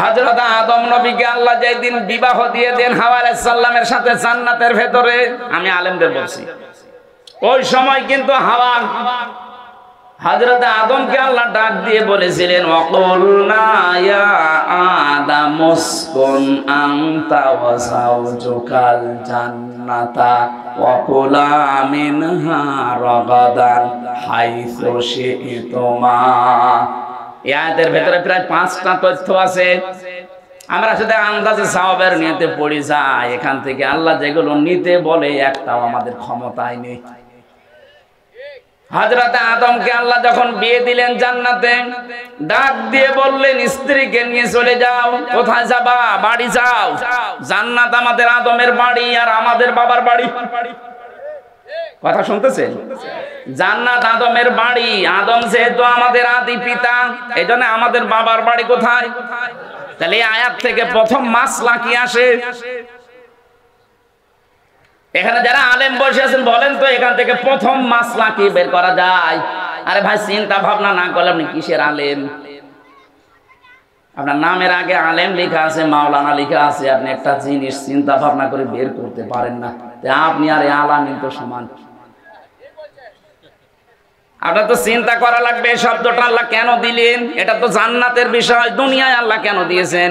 হযরত আদম নবীকে আল্লাহ যেদিন বিবাহ দিয়ে দেন হাওয়া আলাইহিস সালামের সাথে জান্নাতের ভেতরে, আমি আলেমদের বলছি, ওই সময় কিন্তু হাওয়া হযরত আদমকে আল্লাহ ডাক দিয়ে বলেছিলেন, ওয়াকুলনা ইয়া আদম উসকুন আনতা ওয়া যাওজুকাল জান্নাতা ওয়া কুলা মিনহা রাগাদান হাইসু শি'তুমা। এই আয়াতের ভেতরে প্রায় 5টা তথ্য আছে। আমরা শুধু আন্দাজে সাওয়াবের নিয়তে পড়ি যাই, এখান থেকে আল্লাহ যেগুলো নিতে বলে একটাও আমাদের ক্ষমতায় নেই। হযরত আদমকে আল্লাহ যখন বিয়ে দিলেন জান্নাতে, ডাক দিয়ে বললেন স্ত্রীকে নিয়ে চলে যাও। কোথায় যাবা? বাড়ি যাও। জান্নাত আমাদের আদমের বাড়ি আর আমাদের বাবার বাড়ি। কথা শুনতেছেন? জান্নাত আদমের বাড়ি, আদম যেহেতু আমাদের আদি পিতা, এইজন্য আমাদের বাবার বাড়ি কোথায়? তাহলে এই আয়াত থেকে প্রথম মাসলা কি আসে? এখানে যারা আলেম বসে আছেন বলেন তো, এখান থেকে প্রথম মাসলা কি বের করা যায়? আরে ভাই, চিন্তা ভাবনা না করলে আপনি কিসের আলেম? আপনার নামের আগে আলেম লেখা আছে, মাওলানা লেখা আছে, আপনি একটা জিনিস চিন্তা ভাবনা করে বের করতে পারেন না, আপনি আর আলামিন তো সমান। আপনার তো চিন্তা করা লাগবে এই শব্দটা আল্লাহ কেন দিলেন। এটা তো জান্নাতের বিষয়, দুনিয়ায় আল্লাহ কেন দিয়েছেন?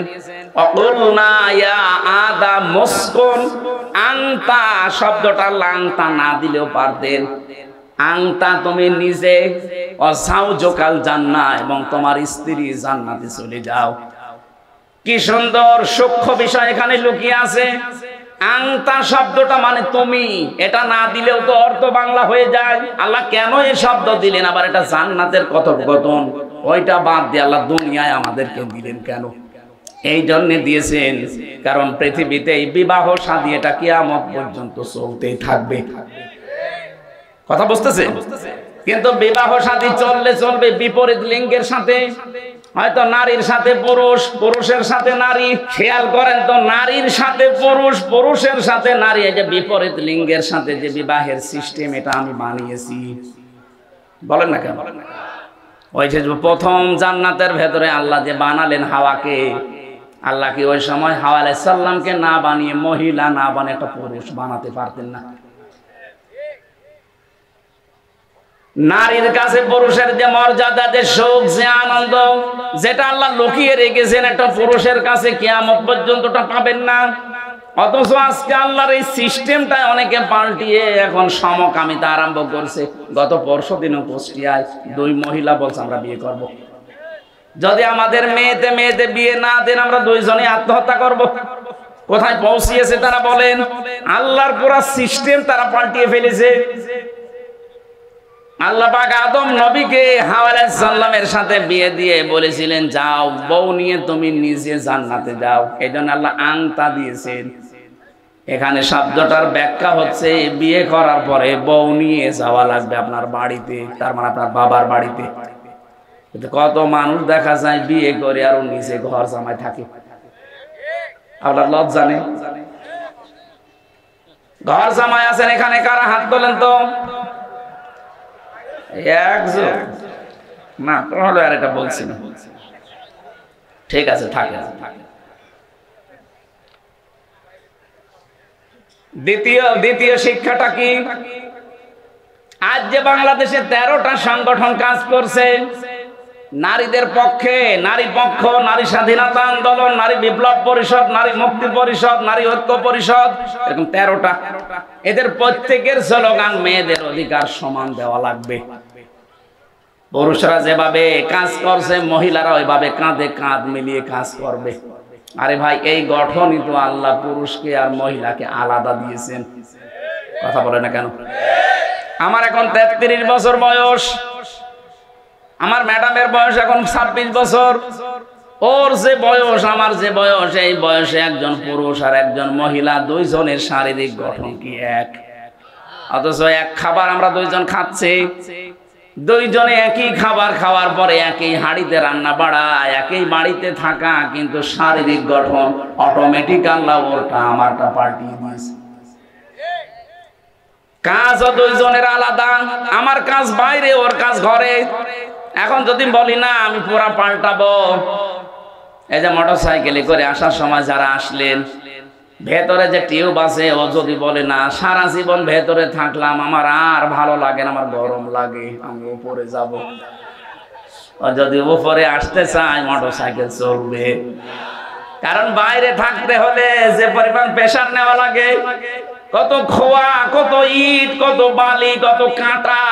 ওয়াকুলনা ইয়া আদম উসকুন আনতা, শব্দটা আল্লাহ আনতা না দিলেও পারতেন। আনতা তুমি নিজে, ওয়া যাওজুকাল জান্নাহ এবং তোমার স্ত্রী জান্নাতে চলে যাও। কি সুন্দর সূক্ষ্ম বিষয় এখানে লুকিয়ে আছে। আনতা শব্দটা মানে তুমি, এটা না দিলেও তো অর্থ বাংলা হয়ে যায়। আল্লাহ কেন এই শব্দ দিলেন? আবার এটা জান্নাতের কথোপকথন, ওইটা বাদ দিয়ে আল্লাহ দুনিয়ায় আমাদেরকে দিলেন কেন? এই জন্য দিয়েছেন কারণ পৃথিবীতে এই বিবাহ শাদী এটা কিয়ামত পর্যন্ত চলতেই থাকবে। কথা বুঝতেছেন? কিন্তু বিবাহ শাদী চললে চলবে বিপরীত লিঙ্গের সাথে, হয়তো নারীর সাথে পুরুষ, পুরুষের সাথে নারী। খেয়াল করেন তো, নারীর সাথে পুরুষ, পুরুষের সাথে নারী, এই যে বিপরীত লিঙ্গের সাথে যে বিবাহের সিস্টেম, এটা আমি বানিয়েছি। বলেন না কেন? ওই যে প্রথম জান্নাতের ভেতরে আল্লাহ যে বানালেন হাওয়াকে, আল্লাহ কি ওই সময় হাওয়া আলাইহিস সালামকে না বানিয়ে, মহিলা না বানিয়ে একটা পুরুষ বানাতে পারতেন না? নারীর কাছে পুরুষের যে মর্যাদা, যে সুখ, যে আনন্দ, যেটা আল্লাহ লুকিয়ে রেখেছেন, একটা পুরুষের কাছে কিয়ামত পর্যন্ত পাবেন না। অথচ আজকে আল্লাহর এই সিস্টেমটা অনেকে পাল্টিয়ে এখন সমকামিতা আরম্ভ করছে। গত পরশুদিনও কুষ্টিয়ায় 2 মহিলা বলছে আমরা বিয়ে করব। যদি আমাদের মেয়েতে বিয়ে না দেন, আমরা 2 জনে আত্মহত্যা করব। কোথায় পৌঁছিয়েছে তারা বলেন? আল্লাহর পুরো সিস্টেম তারা পাল্টিয়ে ফেলেছে। আল্লাহ পাক আদম নবীকে হাওয়া আলাইহিস সালামের সাথে বিয়ে দিয়ে বলেছিলেন, যাও বউ নিয়ে তুমি নিজে জান্নাতে যাও। এইজন্য আল্লাহ আনতা দিয়েছেন। এখানে শব্দটার ব্যাখ্যা হচ্ছে বিয়ে করার পরে বউ নিয়ে যাওয়া লাগবে আপনার বাড়িতে, তার মানে আপনার বাবার বাড়িতে। কিন্তু কত মানুষ দেখা যায় বিয়ে করে আর নিজে ঘর জামাই থাকে। আপনার লজ্জা নেই? ঘর জামাই আছেন এখানে কারা? হাত তোলেন তো। একজন না, তাহলে আর এটা বলছি না। ঠিক আছে, থাকে। দ্বিতীয় শিক্ষাটা কি? আজ যে বাংলাদেশে 13টা সংগঠন কাজ করছে নারীদের পক্ষে, নারী পক্ষ, নারী স্বাধীনতা আন্দোলন, নারী বিপ্লব পরিষদ, নারী মুক্তি পরিষদ, নারী ঐক্য পরিষদ, এরকম 13টা। এদের প্রত্যেকের স্লোগান মেয়েদের অধিকার সমান দেওয়া লাগবে। পুরুষরা যেভাবে কাজ করছে মহিলারা ওইভাবে কাঁধে কাঁধ মিলিয়ে কাজ করবে। আরে ভাই, এই গঠনই তো আল্লাহ পুরুষকে আর মহিলাকে আলাদা দিয়েছেন। কথা বলে না কেন? আমার এখন 33 বছর বয়স, আমার ম্যাডামের বয়স এখন 26 বছর। ওর যে বয়স, আমার যে বয়স, এই বয়সে একজন পুরুষ আর একজন মহিলা 2 জনের শারীরিক গঠন কি এক? অথচ এক খাবার আমরা 2 জন খাচ্ছি, 2 জনে একই খাবার খাওয়ার পরে একই হাঁড়িতে রান্না বাড়া, একই বাড়িতে থাকা, কিন্তু শারীরিক গঠন অটোমেটিক আল্লাহ ওরটা আমারটা পাল্টিয়ে দিয়েছে। কাজও 2 জনের আলাদা, আমার কাজ বাইরে, ওর কাজ ঘরে। এখন যদি বলি না আমি পুরা পাল্টাবো, এই যে মোটরসাইকেলে করে আসার সময় যারা আসলেন, ভেতরে যে টিউব আছে ও যদি বলে না সারা জীবন ভেতরে থাকলাম, আমার আর ভালো লাগে না, আমার গরম লাগে, আমি উপরে যাব, ও যদি উপরে আসতে চায় মোটরসাইকেল চলবে। কারণ বাইরে থাকতে হলে যে পরিমাণ প্রেসার নেওয়া লাগে, কত খোয়া, কত ইট, কত বালি, কত কাঁটা,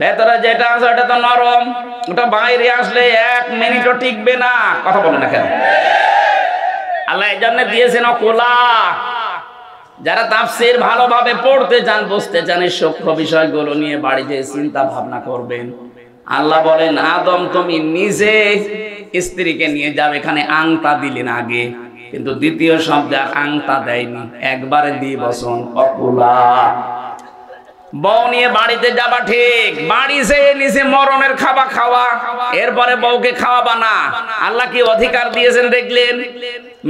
ভেতরে যেটা আছে ওটা তো নরম, ওটা বাইরে আসলে 1 মিনিটও টিকবে না। কথা বলে না কেন? আল্লাহ এই জন্য দিয়েছেন কোলা। যারা তাফসীর ভালোভাবে পড়তে চান, বুঝতে চান, এই সূক্ষ্ম বিষয়গুলো নিয়ে বাড়িতে চিন্তা ভাবনা করবেন। আল্লাহ বলেন, আদম তুমি নিজে স্ত্রীকে নিয়ে যাও, এখানে আংতা দিলেন আগে, কিন্তু দ্বিতীয় শব্দে আংতা দেয়নি, একবারে দিয়ে বসন অকুলা। বউ নিয়ে বাড়িতে যাবা ঠিক, বাড়ি যেয়ে নিচে মরণের খাবার খাওয়া, এরপরে বউকে খাওয়াবা না। আল্লাহ কি অধিকার দিয়েছেন দেখলেন?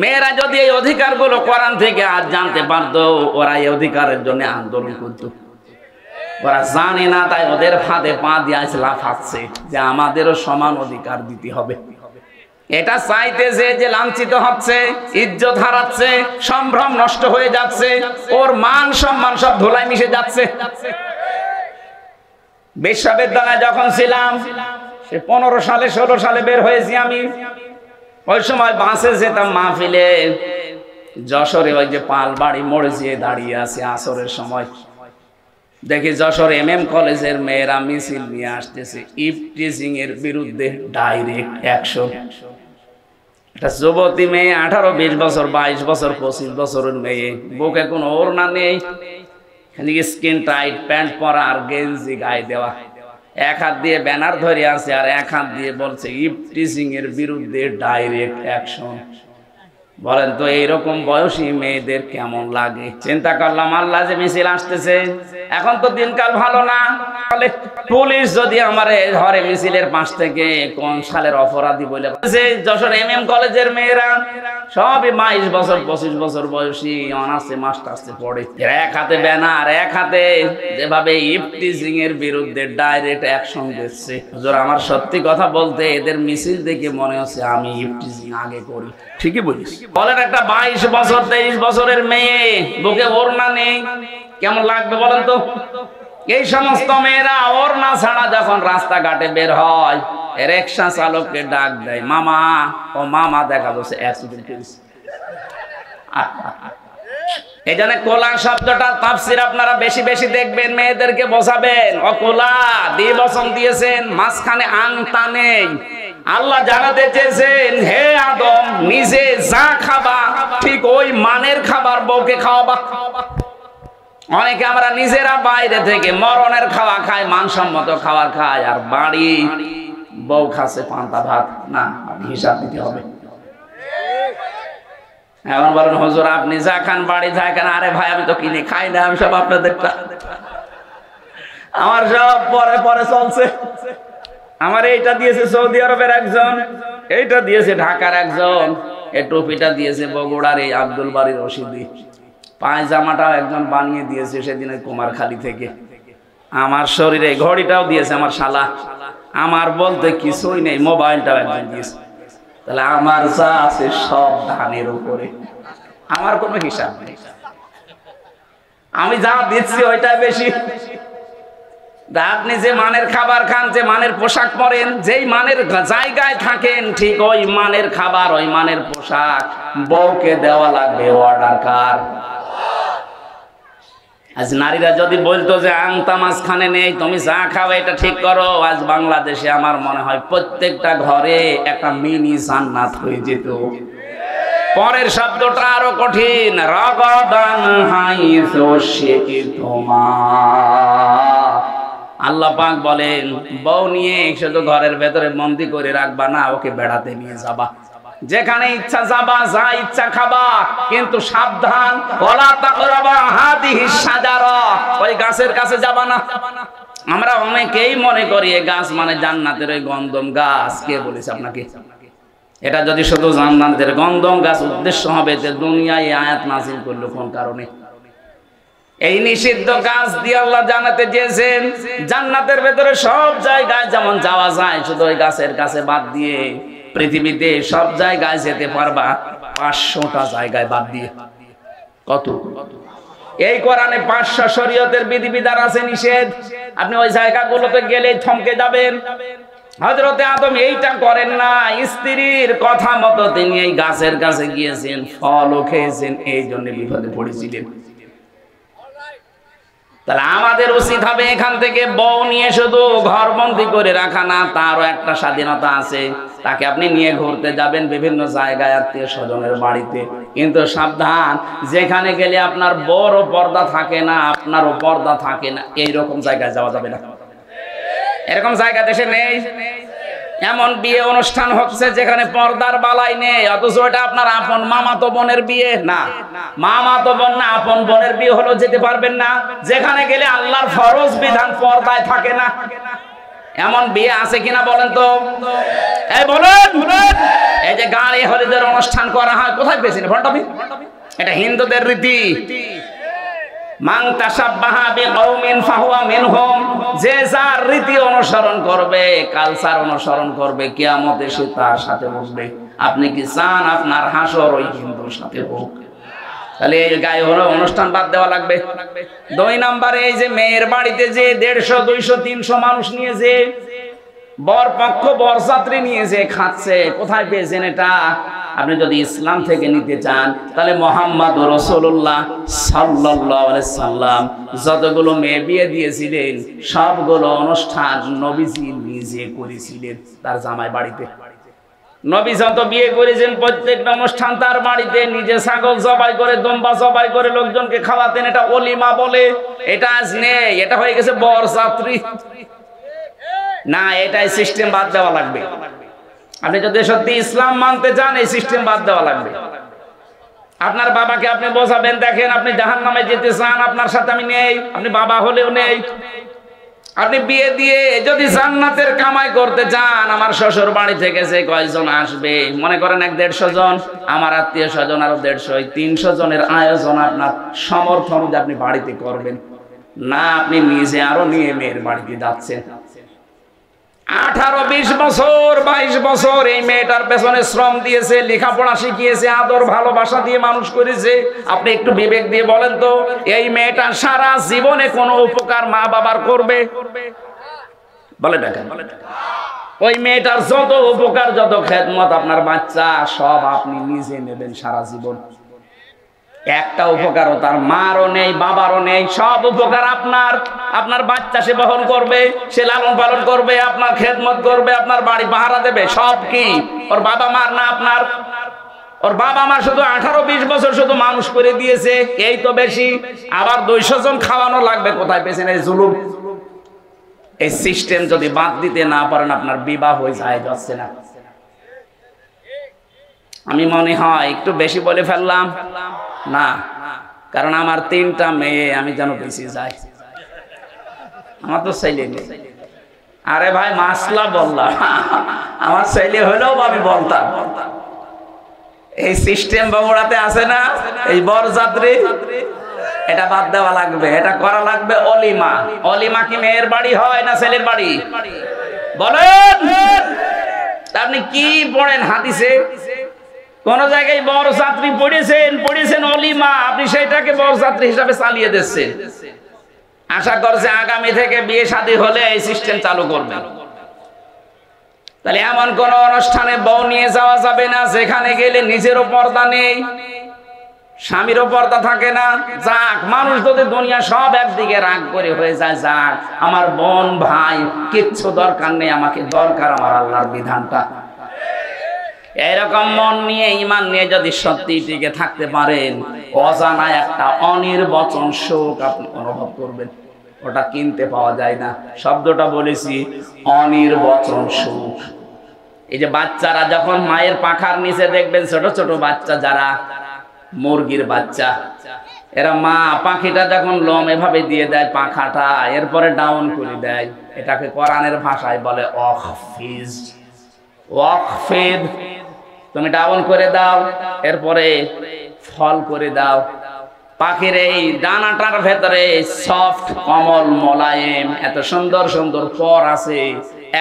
মেয়েরা যদি এই অধিকার গুলো কোরআন থেকে আজ জানতে পারতো, ওরা এই অধিকারের জন্য আন্দোলন করতো। ওরা জানে না, তাই ওদের ফাঁদে পা দিয়ে লাফাচ্ছে যে আমাদেরও সমান অধিকার দিতে হবে। এটা চাইতেছে যে লাঞ্ছিত হচ্ছে, ইজ্জত হারাচ্ছে, সম্ভ্রম নষ্ট হয়ে যাচ্ছে, ওর মান সম্মান সব ধুলায় মিশে যাচ্ছে। বিশ্ববিদ্যালয়ে যখন ছিলাম, সে 15 সালে 16 সালে বের হয়েছি আমি, ওই সময় বাসে যেতাম মাহফিলে, যশোরে ওই যে পাল বাড়ি মোড়ে যেয়ে দাঁড়িয়ে আছে আসরের সময়, দেখি যশোর MM কলেজের মেয়েরা মিছিল নিয়ে আসতেছে ইফটিজিং এর বিরুদ্ধে, ডাইরেক্ট অ্যাকশন। একটা যুবতী মেয়ে, 18, 20 বছর, 22 বছর, 25 বছরের মেয়ে, বুকে কোনো ওড়না নেই, স্কিন টাইট প্যান্ট পরা আর গেঞ্জি গায়ে দেওয়া, এক হাত দিয়ে ব্যানার ধরে আছে আর এক হাত দিয়ে বলছে ইফটিজিং এর বিরুদ্ধে ডাইরেক্ট অ্যাকশন। বলেন তো এইরকম বয়সী মেয়েদের কেমন লাগে? চিন্তা করলাম, আল্লাহ যে মিছিল আসতেছে, এখন তো দিনকাল ভালো না, পুলিশ যদি আমার ধরে মিছিলের পাশ থেকে কোন সালের অপরাধী বলে, যশোর MM কলেজের মেয়েরা সবই 22 বছর 25 বছর বয়সী, অনার্সে মাস্টার্সে পড়ে, এক হাতে ব্যানার, এক হাতে যেভাবে ইফটিজিং এর বিরুদ্ধে ডাইরেক্ট অ্যাকশন দিচ্ছে। হুজুর আমার সত্যি কথা বলতে এদের মিছিল দেখে মনে হচ্ছে আমি ইফটিজিং আগে করি। ঠিকই বলিস। বলেন একটা 22 বছর 23 বছরের মেয়ে, বুকে ওড়না নেই, কেমন লাগবে বলেন তো? এই সমস্ত মেয়েরা ওড়না ছাড়া যখন রাস্তাঘাটে বের হয়, রিকশা চালককে ডাক দেয়, মামা, ও মামা, দেখা যাচ্ছে অ্যাক্সিডেন্ট হয়েছে। এই জন্য কোলা শব্দটা তাফসীর আপনারা বেশি বেশি দেখবেন, মেয়েদেরকে বোঝাবেন। অকোলা দ্বিবচন দিয়েছেন, মাঝখানে আংতা নেই। আল্লাহ জানাতে চেয়েছেন, হে আদম, নিজে যা খাবা ঠিক ওই মানের খাবার বউকে খাওয়াবা। অনেকে আমরা নিজেরা বাইরে থেকে মরণের খাওয়া খাই, মানসম্মত খাবার খাই, আর বাড়ি বউ খাচ্ছে পান্তা ভাত। না, হিসাব দিতে হবে। এখন বলেন হুজুর আপনি যা খান বাড়ি থাকেন, আরে ভাই আমি তো কিনে খাই না, আমি সব আপনাদেরটা, আমার সব পরে পরে চলছে। আমার এইটা দিয়েছে সৌদি আরবের একজন, এইটা দিয়েছে ঢাকার একজন, এই টুপিটা দিয়েছে বগুড়ার এই আব্দুল বারী রশিদি, পায়জামাটাও একজন বানিয়ে দিয়েছে সেদিনের কুমারখালী থেকে, আমার শরীরে ঘড়িটাও দিয়েছে আমার শালা, আমার বলতে কিছুই নেই, মোবাইলটাও একজন দিয়েছে। তাহলে আমার যা আছে সব ধানের উপরে, আমার কোনো হিসাব নেই, আমি যা দিচ্ছি ওইটাই বেশি। আপনি যে মানের খাবার খান, যে মানের পোশাক পরেন, যেই মানের জায়গায় থাকেন, ঠিক ওই মানের খাবার, ওই মানের পোশাক বউকে দেওয়া লাগবে। অর্ডার কার? আজ নারীরা যদি বলতো যে আংতা মাঝখানে নেই, তুমি যা খাও এটা ঠিক করো, আজ বাংলাদেশে আমার মনে হয় প্রত্যেকটা ঘরে একটা মিনি জান্নাত হয়ে যেত। পরের শব্দটা আরো কঠিন, রাগাদান হাইসু শিকিতুমা। আল্লাহ পাক বলেন, বউ নিয়ে শুধু ঘরের ভেতরে বন্দি করে রাখবা না, ওকে বেড়াতে নিয়ে যাবা, যেখানে ইচ্ছা যাবা, যা ইচ্ছা খাবা, কিন্তু সাবধান, ওয়ালা তাকরাবা হাদিহিস শাজারা, ওই গাছের কাছে যাবা না। আমরা অনেকেই মনে করি এই গাছ মানে জান্নাতের ওই গন্ধম গাছ। কে বলেছে আপনাকে? এটা যদি শুধু জান্নাতের গন্ধম গাছ উদ্দেশ্য হবে, যে দুনিয়ায় আয়াত নাযিল করলো কোন কারণে? এই নিষিদ্ধ গাছ দিয়ে আল্লাহ জানাতে চেয়েছেন জান্নাতের ভেতরে সব জায়গায় যেমন যাওয়া যায়, শুধু ওই গাছের কাছে বাদ দিয়ে পৃথিবীতে সব জায়গায় যেতে পারবা 500টা জায়গায় বাদ দিয়ে। কত? এই কোরআনে 500 শরীয়তের বিধিবিধান আছে নিষেধ। আপনি ওই জায়গাগুলোতে গেলে থমকে যাবেন। হযরতে আদম এইটা করেন না, স্ত্রীর কথা মতো তিনি এই গাছের কাছে গিয়েছেন, ফলও খেয়েছেন, এই জন্য বিপদে পড়েছিলেন। তাহলে আমাদের উচিত হবে এখান থেকে বউ নিয়ে শুধু ঘরবন্দি করে রাখা না, তারও একটা স্বাধীনতা আছে। তাকে আপনি নিয়ে ঘুরতে যাবেন বিভিন্ন জায়গায়, আত্মীয় স্বজনের বাড়িতে, কিন্তু সাবধান, যেখানে গেলে আপনার বড় পর্দা থাকে না, আপনারও পর্দা থাকে না, এইরকম জায়গায় যাওয়া যাবে না। এরকম জায়গা দেশে নেই। এমন বিয়ে অনুষ্ঠান হচ্ছে যেখানে পর্দার বালাই নেই, অথচ এটা আপনার আপন মামাতো বোনের বিয়ে না, মামাতো বোন না, আপন বোনের বিয়ে হলো যেতে পারবেন না। যেখানে গেলে আল্লাহর ফরজ বিধান পর্দায় থাকে না, এমন বিয়ে আছে কিনা বলেন তো? এই বলেন। এই যে গাড়ি হলিদের অনুষ্ঠান করা হয়, কোথায় পেয়েছেন? ভণ্ডামি। এটা হিন্দুদের রীতি। মান তাশাব্বাহা বিকওমিন ফাহুয়া মিনহুম। যে যার রীতি অনুসরণ করবে, কালচার অনুসরণ করবে, কিয়ামতে সে তার সাথে বসবে। আপনি কি চান আপনার হাসর ওই হিন্দুর সাথে হোক? তাহলে এই গায়ে হলো অনুষ্ঠান বাদ দেওয়া লাগবে। 2 নম্বরে, এই যে মেয়ের বাড়িতে যে 150, 200, 300 মানুষ নিয়ে যে বর পক্ষ বরযাত্রী নিয়ে যে খাচ্ছে, কোথায় পেয়েছেন এটা? আপনি যদি ইসলাম থেকে নিতে চান, তাহলে মুহাম্মদ রাসূলুল্লাহ সাল্লাল্লাহু আলাইহি সাল্লাম যতগুলো মেয়ে বিয়ে দিয়েছিলেন, সবগুলো অনুষ্ঠান নবীজি নিজে করেছিলেন তার জামাই বাড়িতে। নবী যত বিয়ে করেছেন, প্রত্যেকটা অনুষ্ঠান তার বাড়িতে নিজে ছাগল জবাই করে, দুম্বা জবাই করে লোকজনকে খাওয়াতেন। এটা ওলিমা বলে। এটা আজ নেই, এটা হয়ে গেছে বরযাত্রী। না, এটাই সিস্টেম বাদ দেওয়া লাগবে। আপনি যদি সত্যি ইসলাম মানতে চান, এই সিস্টেম বাদ দেওয়া লাগবে। আপনার বাবাকে আপনি বোঝাবেন, দেখেন আপনি জাহান্নামে যেতে চান, আপনার সাথে আমি নেই, আপনি বাবা হলেও নেই। আপনি বিয়ে দিয়ে যদি জান্নাতের কামাই করতে চান, আমার শ্বশুর বাড়ি থেকে যে কয়জন আসবে, মনে করেন 150 জন, আমার আত্মীয় স্বজন আরো 150, 300 জনের আয়োজন আপনার সমর্থ অনুযায়ী আপনি বাড়িতে করবেন না। আপনি নিজে আরো নিয়ে মেয়ের বাড়িতে যাচ্ছেন। 18, 20 বছর, 22 বছর এই মেয়েটার পেছনে শ্রম দিয়েছে, লেখাপড়া শিখিয়েছে, আদর ভালোবাসা দিয়ে মানুষ করেছে। আপনি একটু বিবেক দিয়ে বলেন তো, এই মেয়েটা সারা জীবনে কোনো উপকার মা বাবার করবে? বলে দেখেন। ওই মেয়েটার যত উপকার, যত খেদমত আপনার বাচ্চা, সব আপনি নিজে নেবেন সারা জীবন। একটা উপকারও তার মারও নেই, বাবারও নেই। সব উপকার আপনার বাচ্চা সে বহন করবে, সে লালন পালন করবে, আপনার খেদমত করবে, আপনার বাড়ি পাহারা দেবে। সব কি ওর বাবা মার না আপনার? ওর বাবা মা শুধু 18-20 বছর শুধু মানুষ করে দিয়েছে, এই তো বেশি। আবার 200 জন খাওয়ানো লাগবে। কোথায় পেয়েছেন এই জুলুম? এই সিস্টেম যদি বাদ দিতে না পারেন, আপনার বিবাহ হয়ে যায় যাচ্ছে না। আমি মনে হয় একটু বেশি বলে ফেললাম না, কারণ আমার 3টা মেয়ে, আমি যেন বেশি যাই। আমার তো ছেলে নেই। আরে ভাই, মাসলা বললাম, আমার ছেলে হলেও আমি বলতাম। এই সিস্টেম বগুড়াতে আছে না, এই বরযাত্রী, এটা বাদ দেওয়া লাগবে। এটা করা লাগবে অলিমা। অলিমা কি মেয়ের বাড়ি হয় না ছেলের বাড়ি? বলেন। আপনি কি পড়েন হাদিসে? কোন জায়গায় বরযাত্রী পড়েছেন অলিমা, আপনি সেটাকে বরযাত্রী হিসাবে চালিয়ে দিচ্ছেন। আশা করছে আগামী থেকে বিয়ে শাদী হলে এই সিস্টেম চালু করবেন। তাহলে এমন কোন অনুষ্ঠানে বউ নিয়ে যাওয়া যাবে না যেখানে গেলে নিজেরও পর্দা নেই, স্বামীরও পর্দা থাকে না। যাক, মানুষ যদি দুনিয়া সব একদিকে রাগ করে হয়ে যায়, যাক, আমার বোন ভাই কিচ্ছু দরকার নেই, আমাকে দরকার আমার আল্লাহর বিধানটা। এরকম মন নিয়ে, ঈমান নিয়ে যদি সত্যি টিকে থাকতে পারেন, অজানা একটা অনির্বচন সুখ আপনি অনুভব করবেন। ওটা কিনতে পাওয়া যায় না। শব্দটা বলেছি, অনির্বচন সুখ। এই যে বাচ্চারা যখন মায়ের পাখার নিচে দেখবেন, ছোট ছোট বাচ্চা যারা মুরগির বাচ্চা, এরা মা পাখিটা যখন লোম এভাবে দিয়ে দেয় পাখাটা, এরপরে ডাউন করে দেয়, এটাকে কোরআনের ভাষায় বলে ওয়াকফিজ। ওয়াকফিদ, তুমি ডাউন করে দাও, এরপরে ফল করে দাও। পাখির এই ডানাটার ভেতরে সফট, কমল, মোলায়েম, এত সুন্দর সুন্দর পর আছে,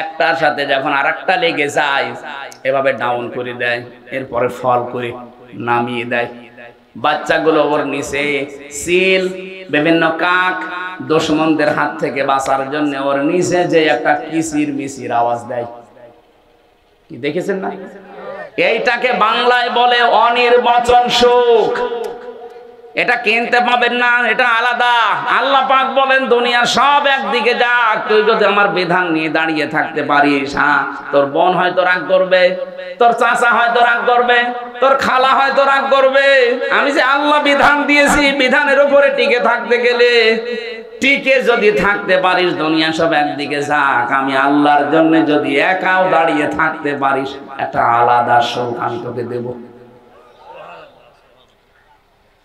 একটার সাথে যখন আরেকটা লেগে যায় এভাবে ডাউন করে দেয়, এরপরে ফল করে নামিয়ে দেয়। বাচ্চাগুলো ওর নিচে সিল, বিভিন্ন কাক দুশমনদের হাত থেকে বাঁচার জন্য ওর নিচে যে একটা কিচির মিচির আওয়াজ দেয়, কি দেখেছেন না? এইটাকে বাংলায় বলে অনির্বাচন সুখ। এটা কিনতে পাবেন না, এটা আলাদা। আল্লাহ পাক বলেন দুনিয়া সব একদিকে যাক, তুই যদি আমার বিধান নিয়ে দাঁড়িয়ে থাকতে পারিস, হ্যাঁ তোর বোন হয়তো রাগ করবে, তোর চাচা হয়তো রাগ করবে, তোর খালা হয়তো রাগ করবে। আমি যে আল্লাহ বিধান দিয়েছি, বিধানের উপরে টিকে থাকতে গেলে, টিকে যদি থাকতে পারিস, দুনিয়া সব একদিকে যাক, আমি আল্লাহর জন্য যদি একাও দাঁড়িয়ে থাকতে পারিস, একটা আলাদা সুখ আমি তোকে দেব।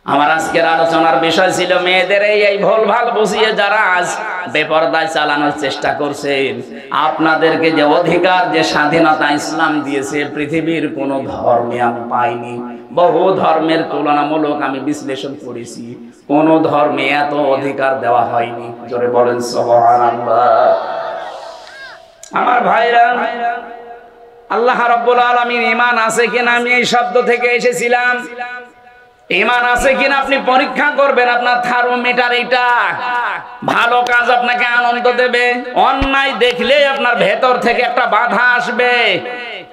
আমার আজকের আলোচনার বিষয় ছিল মেয়েদের এই ভুল ভাল বুঝিয়ে যারা আজ বেপরদায় চালানোর চেষ্টা করছেন। আপনাদেরকে যে অধিকার, যে স্বাধীনতা ইসলাম দিয়েছে, পৃথিবীর কোন ধর্মে আমি পাইনি। বহু ধর্মের তুলনামূলক আমি বিশ্লেষণ করেছি, কোন ধর্মে এত অধিকার দেওয়া হয়নি। জোরে বলেন সুবহানাল্লাহ। আমার ভাইরা, আল্লাহ রাব্বুল আলামিন ঈমান আছে কিনা, আমি এই শব্দ থেকে এসেছিলাম। ঈমান আছে কিনা আপনি পরীক্ষা করবেন, আপনার থার্মোমিটার এটা। ভালো কাজ আপনাকে আনন্দ দেবে, অন্যায় দেখলে আপনার ভেতর থেকে একটা বাধা আসবে।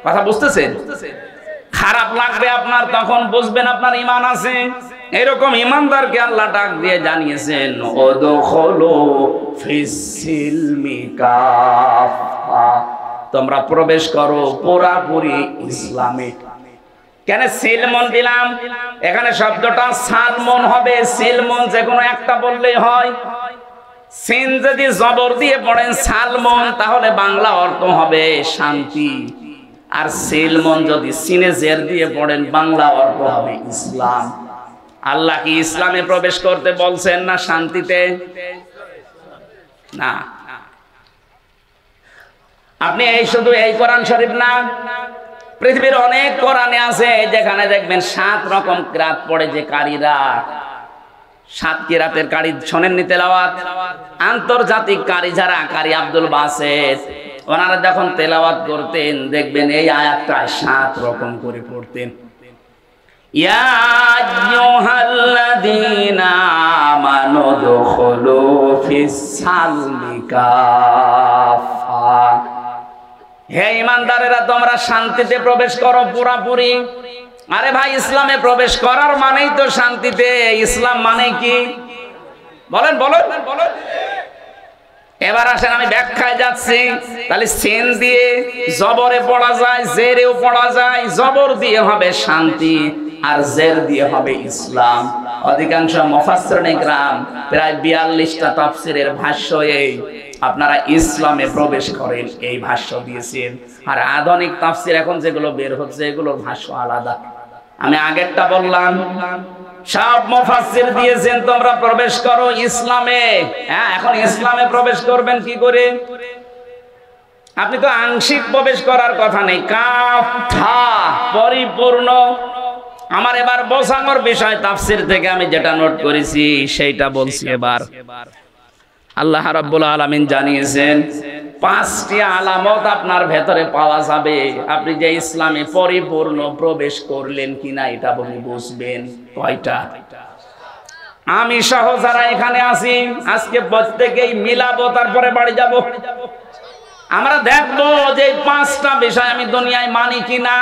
কথা বুঝতেছেন? খারাপ লাগবে আপনার, তখন বুঝবেন আপনার ঈমান আছে। এরকম ঈমানদারকে আল্লাহ ডাক দিয়ে জানিয়েছেন, উদখুলু ফিস-সিলমি কাফা, তোমরা প্রবেশ করো পুরাপুরি ইসলামে। কেন সিলমন দিলাম? এখানে শব্দটা সালমন হবে, সিলমন যে কোনো একটা বললেই হয়। সিন যদি জবর দিয়ে পড়েন সালমন, তাহলে বাংলা অর্থ হবে শান্তি। আর সিলমন যদি সিনে জের দিয়ে পড়েন, বাংলা অর্থ হবে ইসলাম। আল্লাহ কি ইসলামে প্রবেশ করতে বলছেন না শান্তিতে? না। আপনি এই শুধু এই কোরআন শরীফ না, পৃথিবীর অনেক কোরআনে আছে যেখানে দেখবেন 7 রকম কিরাত পড়ে যে কারীরা, 7 কিরাতের কারী শোনেননি তেলাওয়াত? আন্তর্জাতিক কারী যারা, কারী আব্দুল বাসেত, ওনারা যখন তেলাওয়াত করতেন দেখবেন এই আয়াতটা 7 রকম করে পড়তেন। ইয়া আইয়ুহাল্লাযীনা আমানু দুখুলু ফিস-সালমি কাফা, হে ঈমানদারেরা তোমরা শান্তিতে প্রবেশ করো পুরাপুরি। আরে ভাই, ইসলামে প্রবেশ করার মানেই তো শান্তিতে। ইসলাম মানে কি বলেন বলেন বলেন। এবার আসেন আমি ব্যাখ্যায় যাচ্ছি। তাহলে সিন দিয়ে জবরে পড়া যায়, জেরেও পড়া যায়। জবর দিয়ে হবে শান্তি, আর জের দিয়ে হবে ইসলাম। অধিকাংশ মুফাসসিরিনে কিরাম প্রায় 42টা তাফসীরের ভাষ্য এই আপনারা ইসলামে প্রবেশ করেন এই ভাষ্য দিয়েছেন। আর আধুনিক তাফসীর এখন যেগুলো বের হচ্ছে, এগুলোর ভাষ্য আলাদা। আমি আগেরটা বললাম, সব মুফাসসির দিয়েছেন তোমরা প্রবেশ করো ইসলামে। হ্যাঁ, এখন ইসলামে প্রবেশ করবেন কি করে? আপনি তো আংশিক প্রবেশ করার কথা নেই, কাফ থা পরিপূর্ণ। আমার এবার বোঝানোর বিষয় তাফসীর থেকে আমি যেটা নোট করেছি সেইটা বলছি। এবার আল্লাহ রাব্বুল আলামিন জানিয়েছেন 5টি আলামত আপনার ভেতরে পাওয়া যাবে, আপনি যে ইসলামে পরিপূর্ণ প্রবেশ করলেন কিনা এটা আপনি বুঝবেন। কয়টা? আমি সহ যারা এখানে আছি আজকে প্রত্যেকেই মিলাবো, তারপরে বাড়ি যাব। আমরা দেখবো যে এই 5টা বিষয় আমি দুনিয়ায় মানি কিনা।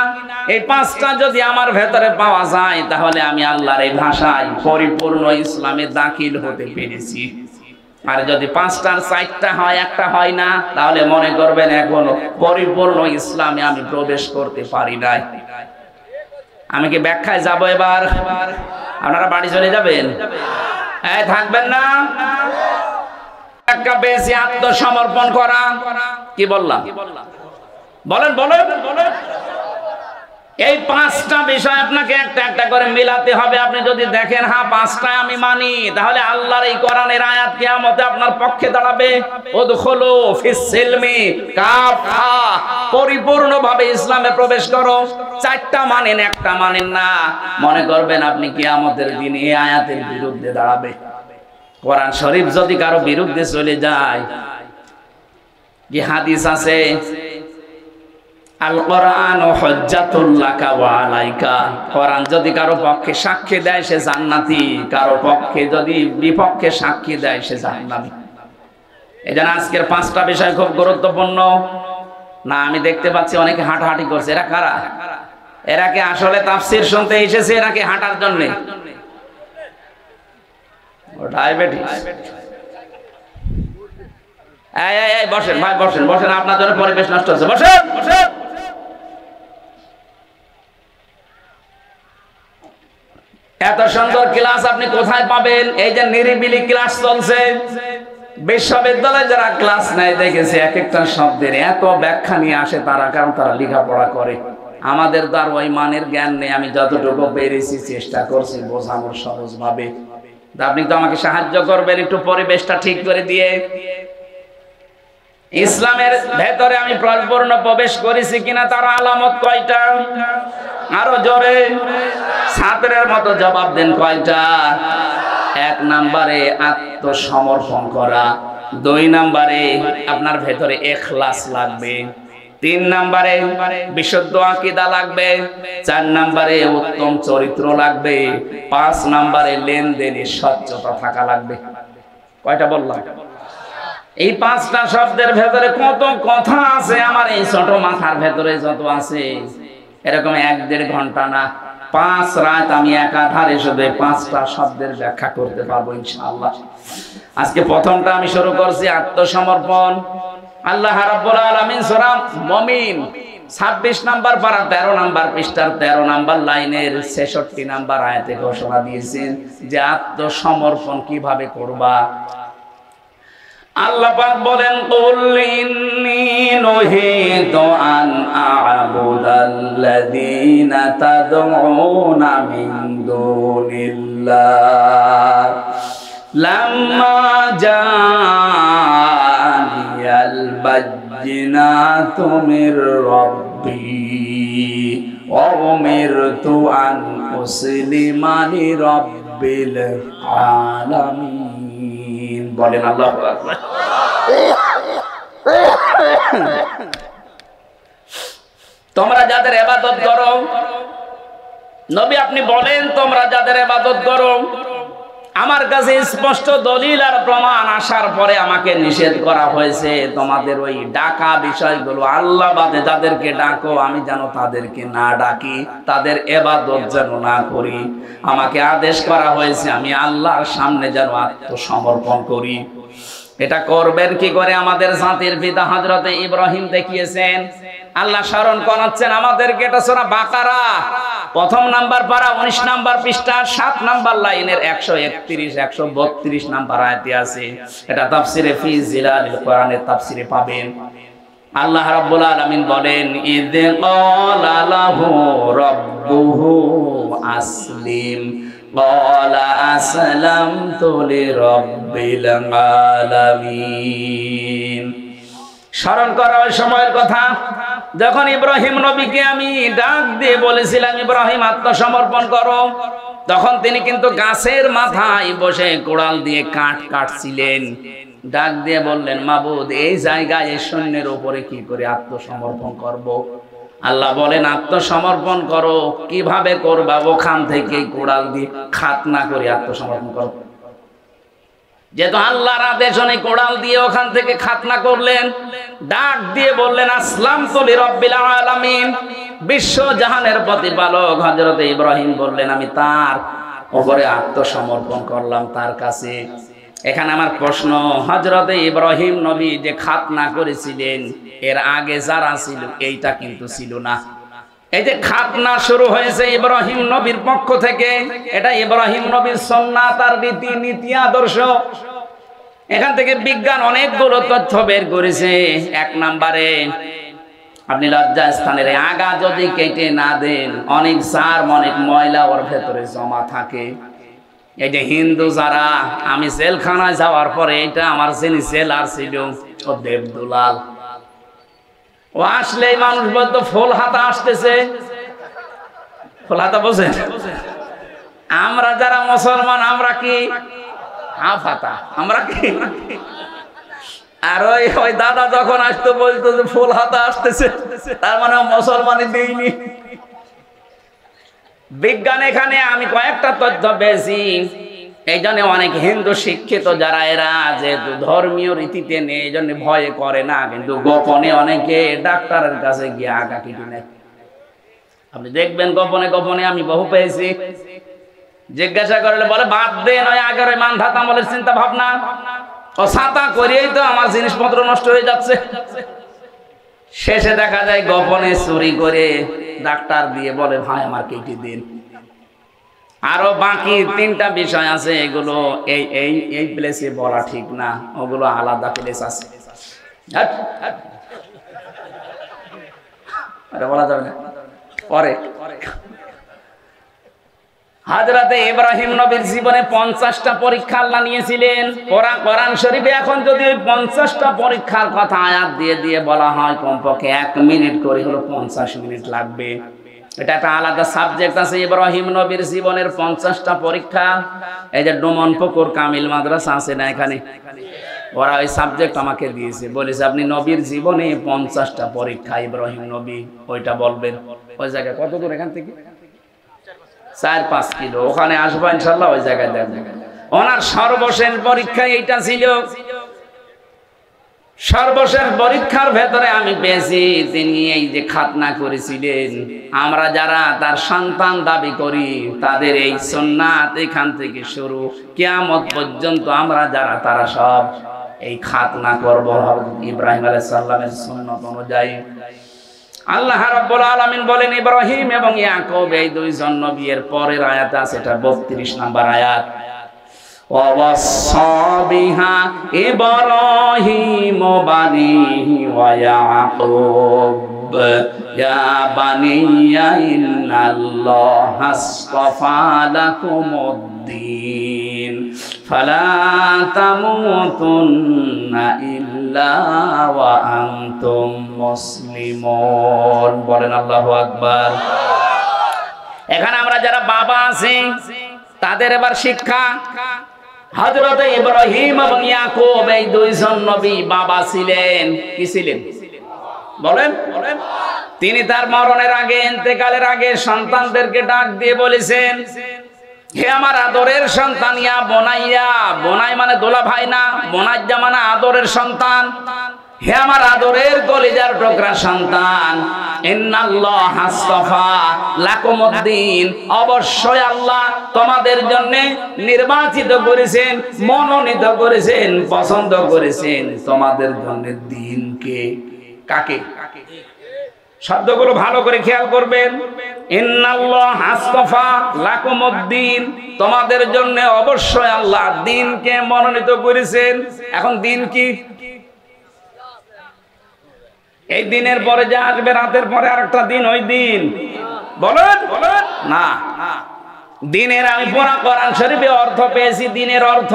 এই 5টা যদি আমার ভেতরে পাওয়া যায়, তাহলে আমি আল্লাহর এই ভাষায় পরিপূর্ণ ইসলামে দাখিল হতে পেরেছি। আর যদি 5টার 4টা হয়, একটা হয় না, তাহলে মনে করবেন এখনো পরিপূর্ণ ইসলামে আমি প্রবেশ করতে পারি নাই। আমি কি ব্যাখ্যায় যাব এবার? আপনারা বাড়ি চলে যাবেন? থাকবেন না? একটা বেশি আত্মসমর্পণ করা, কি বললাম? বলেন বলেন বলেন। এই 5টা বিষয় আপনাকে একটা একটা করে মিলাতে হবে। আপনি যদি দেখেন হ্যাঁ 5টা আমি মানি, তাহলে আল্লাহর এই কোরআনের আয়াত কিয়ামতে আপনার পক্ষে দাঁড়াবে। উদখুলু ফিস-সিলমি কাফা, পরিপূর্ণভাবে ইসলামে প্রবেশ করো। 4টা মানেন, একটা মানেন না, মনে করবেন আপনি কিয়ামতের দিন এই আয়াতের বিরুদ্ধে দাঁড়াবে। কোরআন শরীফ যদি কারো বিরুদ্ধে চলে যায়, কি হাদিস আছে, আল কোরআন হুজ্জাতুল লাকা ওয়া আলাইকা, কোরআন যদি কারো পক্ষে সাক্ষী দেয় সে জান্নাতি, কারো পক্ষে যদি বিপক্ষে সাক্ষী দেয় সে জাহান্নামী। এজন্য আজকের 5টা বিষয় খুব গুরুত্বপূর্ণ। না, আমি দেখতে পাচ্ছি অনেকে হাঁটাহাঁটি করছে, এরা কারা? এরা কি আসলে তাফসীর শুনতে এসেছে নাকি হাঁটার জন্য? ডায়াবেটিস। এই বসেন ভাই, বসেন বসেন, আপনার জন্য পরিবেশ নষ্ট হচ্ছে, বসেন বসেন। এত সুন্দর ক্লাস আপনি কোথায় পাবেন? এই যে নিরিবিলি ক্লাস চলছে, বিশ্ববিদ্যালয়ে যারা ক্লাস নেয় দেখেছে এক একটা শব্দের এত ব্যাখ্যা নিয়ে আসে তারা, কারণ তারা লেখাপড়া করে। আমাদের তো আর ওই মানের জ্ঞান নেই। আমি যতটুকু পেরেছি চেষ্টা করছি বোঝানোর সহজ ভাবে। আপনি তো আমাকে সাহায্য করবেন একটু পরিবেশটা ঠিক করে দিয়ে। ইসলামের ভেতরে আমি পরিপূর্ণ প্রবেশ করেছি কিনা তার আলামত কয়টা? আরো জোরে ছাত্রের মতো জবাব দেন, কয়টা? 1 নম্বরে আত্মসমর্পণ করা, 2 নম্বরে আপনার ভেতরে ইখলাস লাগবে, 3 নম্বরে বিশুদ্ধ আকীদা লাগবে, 4 নম্বরে উত্তম চরিত্র লাগবে, 5 নম্বরে লেনদেনে স্বচ্ছতা থাকা লাগবে। কয়টা বললাম? এই 5টা শব্দের ভেতরে কত কথা আছে আমার এই ছোট মাথার ভেতরে যত আছে, এরকম 1-1.5 ঘন্টা না, 5 রাত আমি একাধারে শুধু 5টা শব্দের ব্যাখ্যা করতে পারবো ইনশাআল্লাহ। আজকে প্রথমটা আমি শুরু করছি আত্মসমর্পণ। আল্লাহ রাব্বুল আলামিন সূরা মুমিন 26 নম্বর পারা 13 নম্বর পৃষ্ঠার 13 নম্বর লাইনের 66 নম্বর আয়াতে ঘোষণা দিয়েছেন যে আত্মসমর্পণ কিভাবে করবা। আল্লাহ পাক বলেন, কুল ইন্নী নুহিতু আন আ'বুদাল্লাযীনা তাদউনা মিন দুনিল্লাহ লাম্মা জাআনিয়াল বায়্যিনাতু মির রাব্বি ওয়া উমিরতু আন উসলিমা লিরাব্বিল আলামিন। বলেন আল্লাহু আকবার। তোমরা যাদের ইবাদত করো, নবী আপনি বলেন তোমরা যাদের ইবাদত করো, আমার কাছে স্পষ্ট দলিল আর প্রমাণ আসার পরে আমাকে নিষেধ করা হয়েছে তোমাদের ওই ডাকা বিষয়গুলো, আল্লাহ বাদে যাদেরকে ডাকো আমি যেন তাদেরকে না ডাকি, তাদের ইবাদত যেন না করি। আমাকে আদেশ করা হয়েছে আমি আল্লাহর সামনে যেন আত্মসমর্পণ করি। এটা করবেন কি করে? আমাদের জাতির পিতা হযরত ইব্রাহিম দেখিয়েছেন। আল্লাহ স্মরণ করাচ্ছেন আমাদেরকে। এটা সূরা বাকারা 1 নম্বর পারা 19 নম্বর পৃষ্ঠা 7 নম্বর লাইনের 131-132 নম্বর আয়াতে আছে। এটা তাফসিরে ফি জিলালিল কোরআনের তাফসিরে পাবেন। আল্লাহ রাব্বুল আলামিন বলেন, ইয ক্বালা লাহু রাব্বুহু আসলিম ক্বালা আসলামতু লিরাব্বিল আলামিন। স্মরণ করা ওই সময়ের কথা যখন ইব্রাহিম নবীকে আমি ডাক দিয়ে বলেছিলাম ইব্রাহিম আত্মসমর্পণ করো, তখন তিনি কিন্তু গাছের মাথায় বসে কোড়াল দিয়ে কাঠ কাটছিলেন। ডাক দিয়ে বললেন, মাবুদ এই জায়গায় এই সৈন্যের উপরে কি করে আত্মসমর্পণ করব? আল্লাহ বলেন আত্মসমর্পণ করো। কিভাবে করবা? ওখান থেকে কোড়াল দিয়ে খাতনা করে আত্মসমর্পণ করো। যেহেতু আল্লাহর আদেশ অনেক কোড়াল দিয়ে ওখান থেকে খাতনা করলেন, ডাক দিয়ে বললেন আসলামতু লিরাব্বিল আলামিন, বিশ্ব জাহানের প্রতিপালক হযরত ইব্রাহিম বললেন আমি তার উপরে আত্মসমর্পণ করলাম, তার কাছে। এখানে আমার প্রশ্ন, হযরত ইব্রাহিম নবী যে খাতনা করেছিলেন এর আগে যারা ছিল এইটা কিন্তু ছিল না। এই যে খাতনা শুরু হয়েছে ইব্রাহিম নবীর পক্ষ থেকে, এটা ইব্রাহিম নবীর সুন্নাত আর রীতি নীতি আদর্শ। এখান থেকে বিজ্ঞান অনেকগুলো তথ্য বের করেছে। 1 নম্বরে আপনি লজ্জা স্থানের আগা যদি কেটে না দেন অনেক সার্ম অনেক ময়লা ওর ভেতরে জমা থাকে। এই যে হিন্দু যারা, আমি জেলখানায় যাওয়ার পরে এটা আমার যিনি জেলার ছিল ও দেবদুলাল, ও আসলেই মানুষ বলতো ফুল হাতা আসতেছে। ফুল হাতা বোঝেন? আমরা যারা মুসলমান আমরা কি হাফ হাতা, আমরা কি আর ওই দাদা যখন আসতো বলতো যে ফুল হাতা আসতেছে, তার মানে মুসলমানই দেয়নি। বিজ্ঞান এখানে আমি কয়েকটা তথ্য পেয়েছি। এই জন্য অনেক হিন্দু শিক্ষিত যারা এরা যেহেতু ধর্মীয় রীতিতে নেই, এই জন্য ভয়ে করে না, কিন্তু গোপনে অনেকে ডাক্তারের কাছে গিয়ে আগা কেটে নেয়। আপনি দেখবেন গোপনে গোপনে, আমি বহু পেয়েছি। জিজ্ঞাসা করলে বলে বাদ দেন, ওই আগের ওই মান ধাতা আমলের চিন্তা ভাবনা, ও ছাতা করিয়েই তো আমার জিনিসপত্র নষ্ট হয়ে যাচ্ছে। শেষে দেখা যায় গোপনে চুরি করে ডাক্তার দিয়ে বলে ভাই আমার কেটে দিন। আরো বাকি 3টা বিষয় আছে, এগুলো এই প্লেসে বলা ঠিক না, ওগুলো আলাদা প্লেস আছে, বলা যাবে না পরে। হযরতে ইব্রাহিম নবীর জীবনে 50টা পরীক্ষা আল্লাহ নিয়েছিলেন। কোরআন শরীফে এখন যদি 50টা পরীক্ষার কথা আয়াত দিয়ে দিয়ে বলা হয়, কমপক্ষে 1 মিনিট করে হলো 50 মিনিট লাগবে। এটা একটা আলাদা সাবজেক্ট আছে ইব্রাহিম নবীর জীবনের 50টা পরীক্ষা। এই যে ডোমন পুকুর কামিল মাদ্রাসা আছে না, এখানে ওরা ওই সাবজেক্ট আমাকে দিয়েছে, বলেছে আপনি নবীর জীবনে 50টা পরীক্ষা ইব্রাহিম নবী, ওইটা বলবেন। ওই জায়গায় কত দূর এখান থেকে? 4-5 কিলো। ওখানে আসবো ইনশাল্লাহ, ওই জায়গায় দেখবেন। ওনার সর্বশেষ পরীক্ষা এইটা ছিল। সর্বশেষ পরীক্ষার ভেতরে আমি পেয়েছি তিনি এই যে খাতনা করেছিলেন, আমরা যারা তার সন্তান দাবি করি তাদের এই সুন্নাত এখান থেকে শুরু কিয়ামত পর্যন্ত আমরা যারা তারা সব এই খাতনা করব ইব্রাহিম আলাইহিস সালামের সুন্নাত অনুযায়ী। আল্লাহ রাব্বুল আলামিন বলেন ইব্রাহিম এবং ইয়াকুব এই দুইজন নবীর পরের আয়াত আছে, এটা 32 নম্বর আয়াত। ووصى بها إبراهيم بنيه ويعقوب يا بني إن الله اصطفى لكم الدين فلا تموتن إلا وأنتم مسلمون বলেন আল্লাহু আকবার। এখানে আমরা যারা বাবা আছি তাদের এবার শিক্ষা। হযরতে ইব্রাহিম এবং ইয়াকুব এই দুইজন নবী বাবা ছিলেন। কি ছিলেন বলেন? তিনি তার মরণের আগে, ইন্তেকালের আগে সন্তানদেরকে ডাক দিয়ে বলেছেন, হে আমার আদরের সন্তান, ইয়া বোনাইয়া, বোনাই মানে দোলা ভাই না, বোনাইয়া মানে আদরের সন্তান, হে আমার আদরের কলিজার টুকরা সন্তান, ইন্নাল্লাহ আস্তাফা লাকুমুদ্দিন, অবশ্যই আল্লাহ তোমাদের জন্য নির্বাচিত করেছেন, মনোনীত করেছেন, পছন্দ করেছেন তোমাদের জন্য দ্বীনকে। কাকে? শব্দগুলো ভালো করে খেয়াল করবেন। ইন্নাল্লাহ আস্তাফা লাকুমুদ্দিন, তোমাদের জন্য অবশ্যই আল্লাহ দ্বীনকে মনোনীত করেছেন। এখন দ্বীন কি? এই দিনের পরে যে আসবে, রাতের পরে আরেকটা দিন, ওই দিন বলেন না। দিনের আমি পুরা কোরআন শরীফে অর্থ পেয়েছি, দিনের অর্থ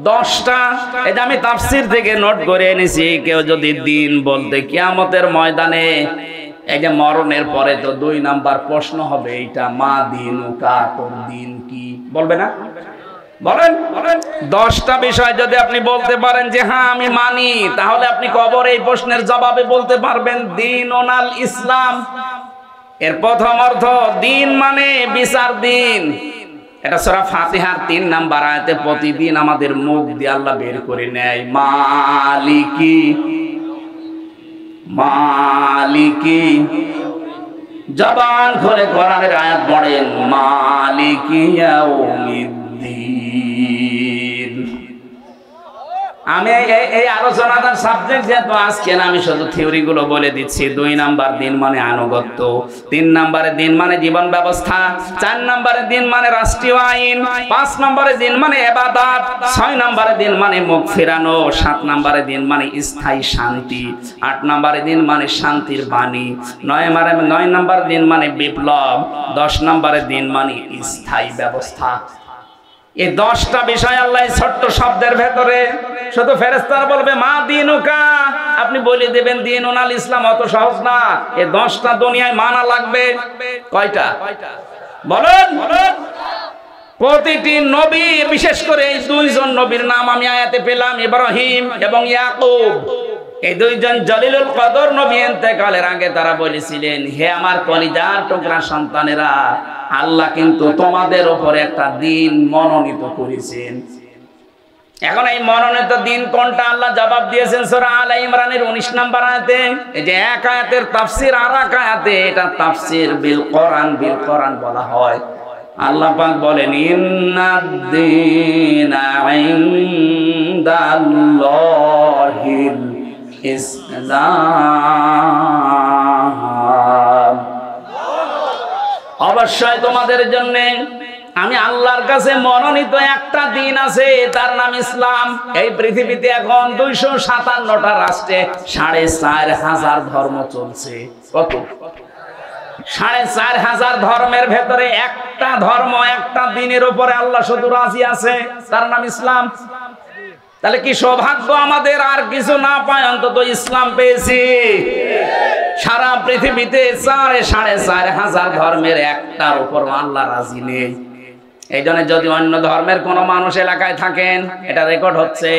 10টা। এই যে আমি তাফসীর থেকে নোট করে এনেছি। কেউ যদি দিন বলতে কিয়ামতের ময়দানে, এই যে মরণের পরে তো 2 নাম্বার প্রশ্ন হবে, এইটা মা দিনুকা, তোর দিন কি, বলবে না? বলেন 10টা বিষয় যদি আপনি বলতে পারেন যে হ্যাঁ আমি মানি, তাহলে আপনি কবরে এই প্রশ্নের জবাবে বলতে পারবেন দীনুল ইসলাম। এর প্রথম অর্থ দিন মানে বিচার দিন। এটা সূরা ফাতিহার 3 নাম্বার আয়াতে প্রতিদিন আমাদের মুখ দিয়ে আল্লাহ বের করে নেয়, মালিকি মালিকি, জবান খুলে কোরআনের আয়াত পড়েন, মালিকি ইয়াউমিদ্দিন। আমি এই আলোচনাটার সাবজেক্ট যেহেতু আজকে না, আমি শুধু থিওরি গুলো বলে দিচ্ছি। 2 নাম্বার দিন মানে আনুগত্য, 3 নম্বরে দিন মানে জীবন ব্যবস্থা, 4 নম্বরে দিন মানে রাষ্ট্রীয় আইন, 5 নম্বরে দিন মানে ইবাদত, 6 নম্বরে দিন মানে মুখ ফেরানো, 7 নম্বরে দিন মানে স্থায়ী শান্তি, 8 নম্বরে দিন মানে শান্তির বাণী, 9 নম্বর দিন মানে বিপ্লব, 10 নম্বরে দিন মানে স্থায়ী ব্যবস্থা। এই 10টা বিষয় আল্লাহ ছোট্ট শব্দের ভেতরে, শুধু ফেরেশতারা বলবে মা দিনুকা, আপনি বলে দেবেন দীনুল ইসলাম। অত সহজ না, এই 10টা দুনিয়ায় মানা লাগবে। কয়টা বলেন? প্রতিটি নবী, বিশেষ করে এই দুইজন নবীর নাম আমি আয়াতে পেলাম, ইব্রাহিম এবং ইয়াকুব। এই দুইজন জলিলুল কদর নবী ইন্তেকালের আগে তারা বলেছিলেন, হে আমার কলিজার টুকরা সন্তানেরা, আল্লাহ কিন্তু তোমাদের উপরে একটা দিন মনোনীত করেছেন। এখন এই মনোনীত দিন কোনটা আল্লাহ জবাব দিয়েছেন সূরা আলে ইমরানের 19 নম্বর আয়াতে। এই যে এক আয়াতের তাফসীর আর এক আয়াতে, এটা তাফসীর বিল কোরআন বলা হয়। আল্লাহ পাক বলেন, ইন্নাদ-দীনা ইনদাল্লাহিল ইসলাম। অবশ্যই তোমাদের জন্য আমি আল্লাহর কাছে মনোনীত একটা দিন আছে, তার নাম ইসলাম। এই পৃথিবীতে এখন 257টা রাষ্ট্রে 4500 ধর্ম চলছে। কত? 4500 ধর্মের ভেতরে একটা ধর্ম, একটা দিনের উপরে আল্লাহ শুধু রাজি আছে, তার নাম ইসলাম। তাহলে কি সৌভাগ্য আমাদের, আর কিছু না পাই অন্তত ইসলাম পেয়েছি। সারা পৃথিবীতে 4500 ধর্মের একটার উপর আল্লাহ রাজি নেই। এই জন্য যদি অন্য ধর্মের কোন মানুষ এলাকায় থাকেন, এটা রেকর্ড হচ্ছে,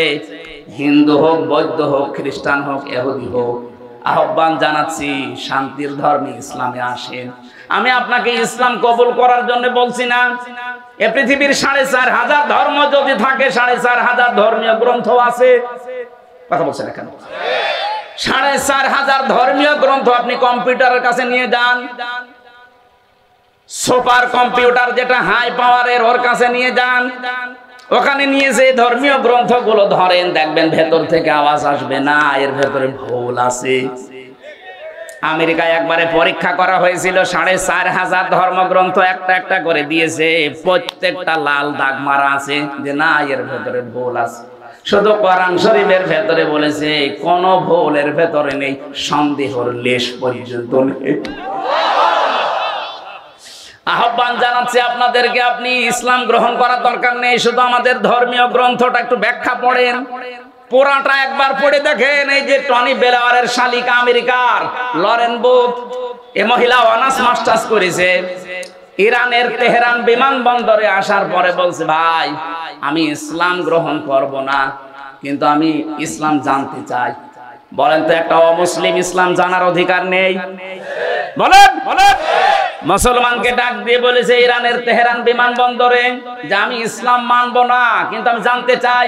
হিন্দু হোক, বৌদ্ধ হোক, খ্রিস্টান হোক, ইহুদি হোক, আহ্বান জানাচ্ছি শান্তির ধর্মে ইসলামে আসেন। আমি আপনাকে ইসলাম কবুল করার জন্য বলছি না। এ পৃথিবীর 4500 ধর্ম যদি থাকে, 4500 ধর্মীয় গ্রন্থ আছে, কথা বলছেন কেন? 4500 ধর্মীয় গ্রন্থ আপনি কম্পিউটারের কাছে নিয়ে যান, সুপার কম্পিউটার যেটা হাই পাওয়ারের, ওর কাছে নিয়ে যান। ওখানে নিয়ে যে ধর্মীয় গ্রন্থগুলো ধরেন, দেখবেন ভেতর থেকে আওয়াজ আসবে না, এর ভেতরে ভুল আছে। আমেরিকায় একবারে পরীক্ষা করা হয়েছিল, 4500 ধর্মগ্রন্থ একটা একটা করে দিয়েছে, প্রত্যেকটা লাল দাগ মারা আছে যে না, এর ভেতরে ভুল আছে। শুধু কোরআন শরীফের ভেতরে বলেছে কোন ভুলের ভেতরে নেই, সন্দেহের লেশ পর্যন্ত নেই। আহ্বান জানাচ্ছি আপনাদেরকে, আপনি ইসলাম গ্রহণ করার দরকার নেই, শুধু আমাদের ধর্মীয় গ্রন্থটা একটু ব্যাখ্যা পড়েন, পুরাটা একবার পড়ে দেখেন। এই যে টনি বেলাওয়ারের শালিকা আমেরিকার লরেন বুথ, এই মহিলা অনার্স মাস্টার্স করেছে, ইরানের তেহরান বিমানবন্দরে আসার পরে বলছে, ভাই আমি ইসলাম গ্রহণ করব না, কিন্তু আমি ইসলাম জানতে চাই। বলেন তো, একটা অমুসলিম ইসলাম জানার অধিকার নেই? বলেন বলেন। মুসলমানকে ডাক দিয়ে বলেছে ইরানের তেহরান বিমানবন্দরে যে আমি ইসলাম মানবো না, কিন্তু আমি জানতে চাই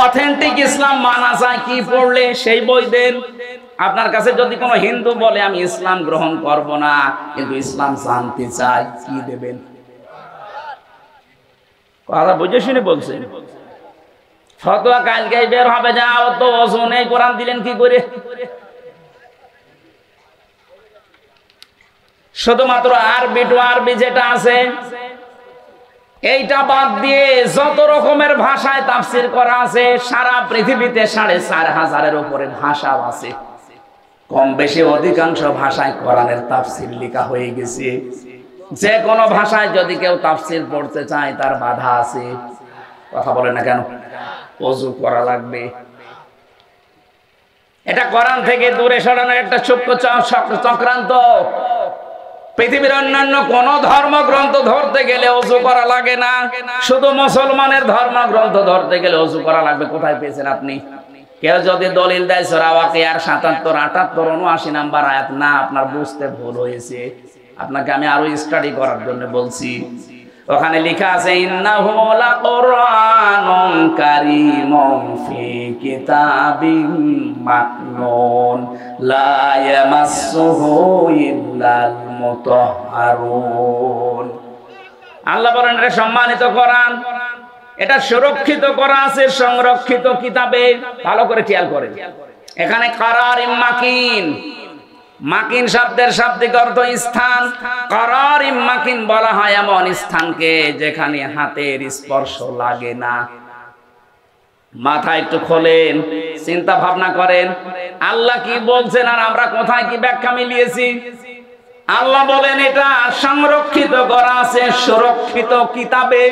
অথেন্টিক ইসলাম মানা যায় কি পড়লে, সেই বই দেন। আপনার কাছে যদি কোনো হিন্দু বলে আমি ইসলাম গ্রহণ করব না, কিন্তু ইসলাম জানতে চাই, কি দেবেন? কথা বুঝে শুনে বলছে। ফতোয়া কালকে বের হবে, যাও তো ওযু নেই, কোরআন দিলেন কি করে? শুধুমাত্র আরবি টু আরবি যেটা আছে, এইটা বাদ দিয়ে যত রকমের ভাষায় তাফসীর করা আছে, সারা পৃথিবীতে 4500-এর উপরে ভাষা আছে। কম বেশি অধিকাংশ ভাষায় কোরআনের তাফসীর লেখা হয়ে গেছে। যে কোনো ভাষায় যদি কেউ তাফসীর পড়তে চায়, তার বাধা আছে। কথা বলে না কেন? ওযু করা লাগবে। এটা কোরআন থেকে দূরে সরানোর একটা চক্রান্ত। পৃথিবীর অন্যান্য কোন ধর্মগ্রন্থ ধরতে গেলে ওযু করা লাগে না, শুধু মুসলমানের ধর্মগ্রন্থ ধরতে গেলে ওযু করা লাগবে। কোথায় পেয়েছেন আপনি? কেউ যদি দলিল দেয় সূরা ওয়াকিয়ার 77, 78, 79 নাম্বার আয়াত, না, আপনার বুঝতে ভুল হয়েছে। আপনাকে আমি আরো স্টাডি করার জন্য বলছি। ওখানে লেখা আছে, ইন্নাহু লাকুরআনুন কারীমুন ফি কিতাবিন মাকনুন লা ইয়ামাসসুহু ইল্লাল মুতাহহারুন। আল্লাহ বলেন এটা সম্মানিত কোরআন, এটা সুরক্ষিত করা আছে সংরক্ষিত কিতাবে। ভালো করে খেয়াল করেন, এখানে কারারিম মাকিন, মাকিন শব্দের শাব্দিক অর্থ স্থান। কারারিম মাকিন বলা হয় এমন স্থানকে যেখানে হাতের স্পর্শ লাগে না। মাথা একটু খোলেন, চিন্তা ভাবনা করেন আল্লাহ কি বলছেন আর আমরা কোথায় কি ব্যাখ্যা মিলিয়েছি। আল্লাহ বলেন এটা সংরক্ষিত করা আছে সুরক্ষিত কিতাবে।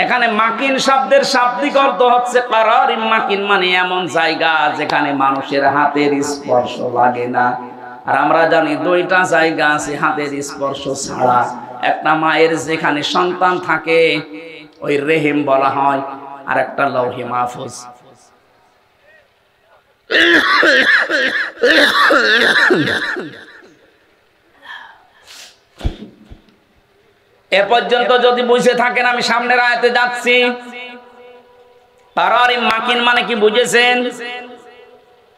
এখানে মাকিন শব্দের শাব্দিক অর্থ হচ্ছে কারারিম মাকিন, মানে এমন জায়গা যেখানে মানুষের হাতের স্পর্শ লাগে না। আর আমরা জানি দুইটা জায়গা আছে হাতের স্পর্শ ছাড়া, একটা মায়ের যেখানে সন্তান থাকে ওই রেহিম বলা হয়, আর একটা লৌহে মাহফুজ। এ পর্যন্ত যদি বুঝে থাকেন, আমি সামনের আয়াতে যাচ্ছি। কারারিম মাকিন মানে কি বুঝেছেন?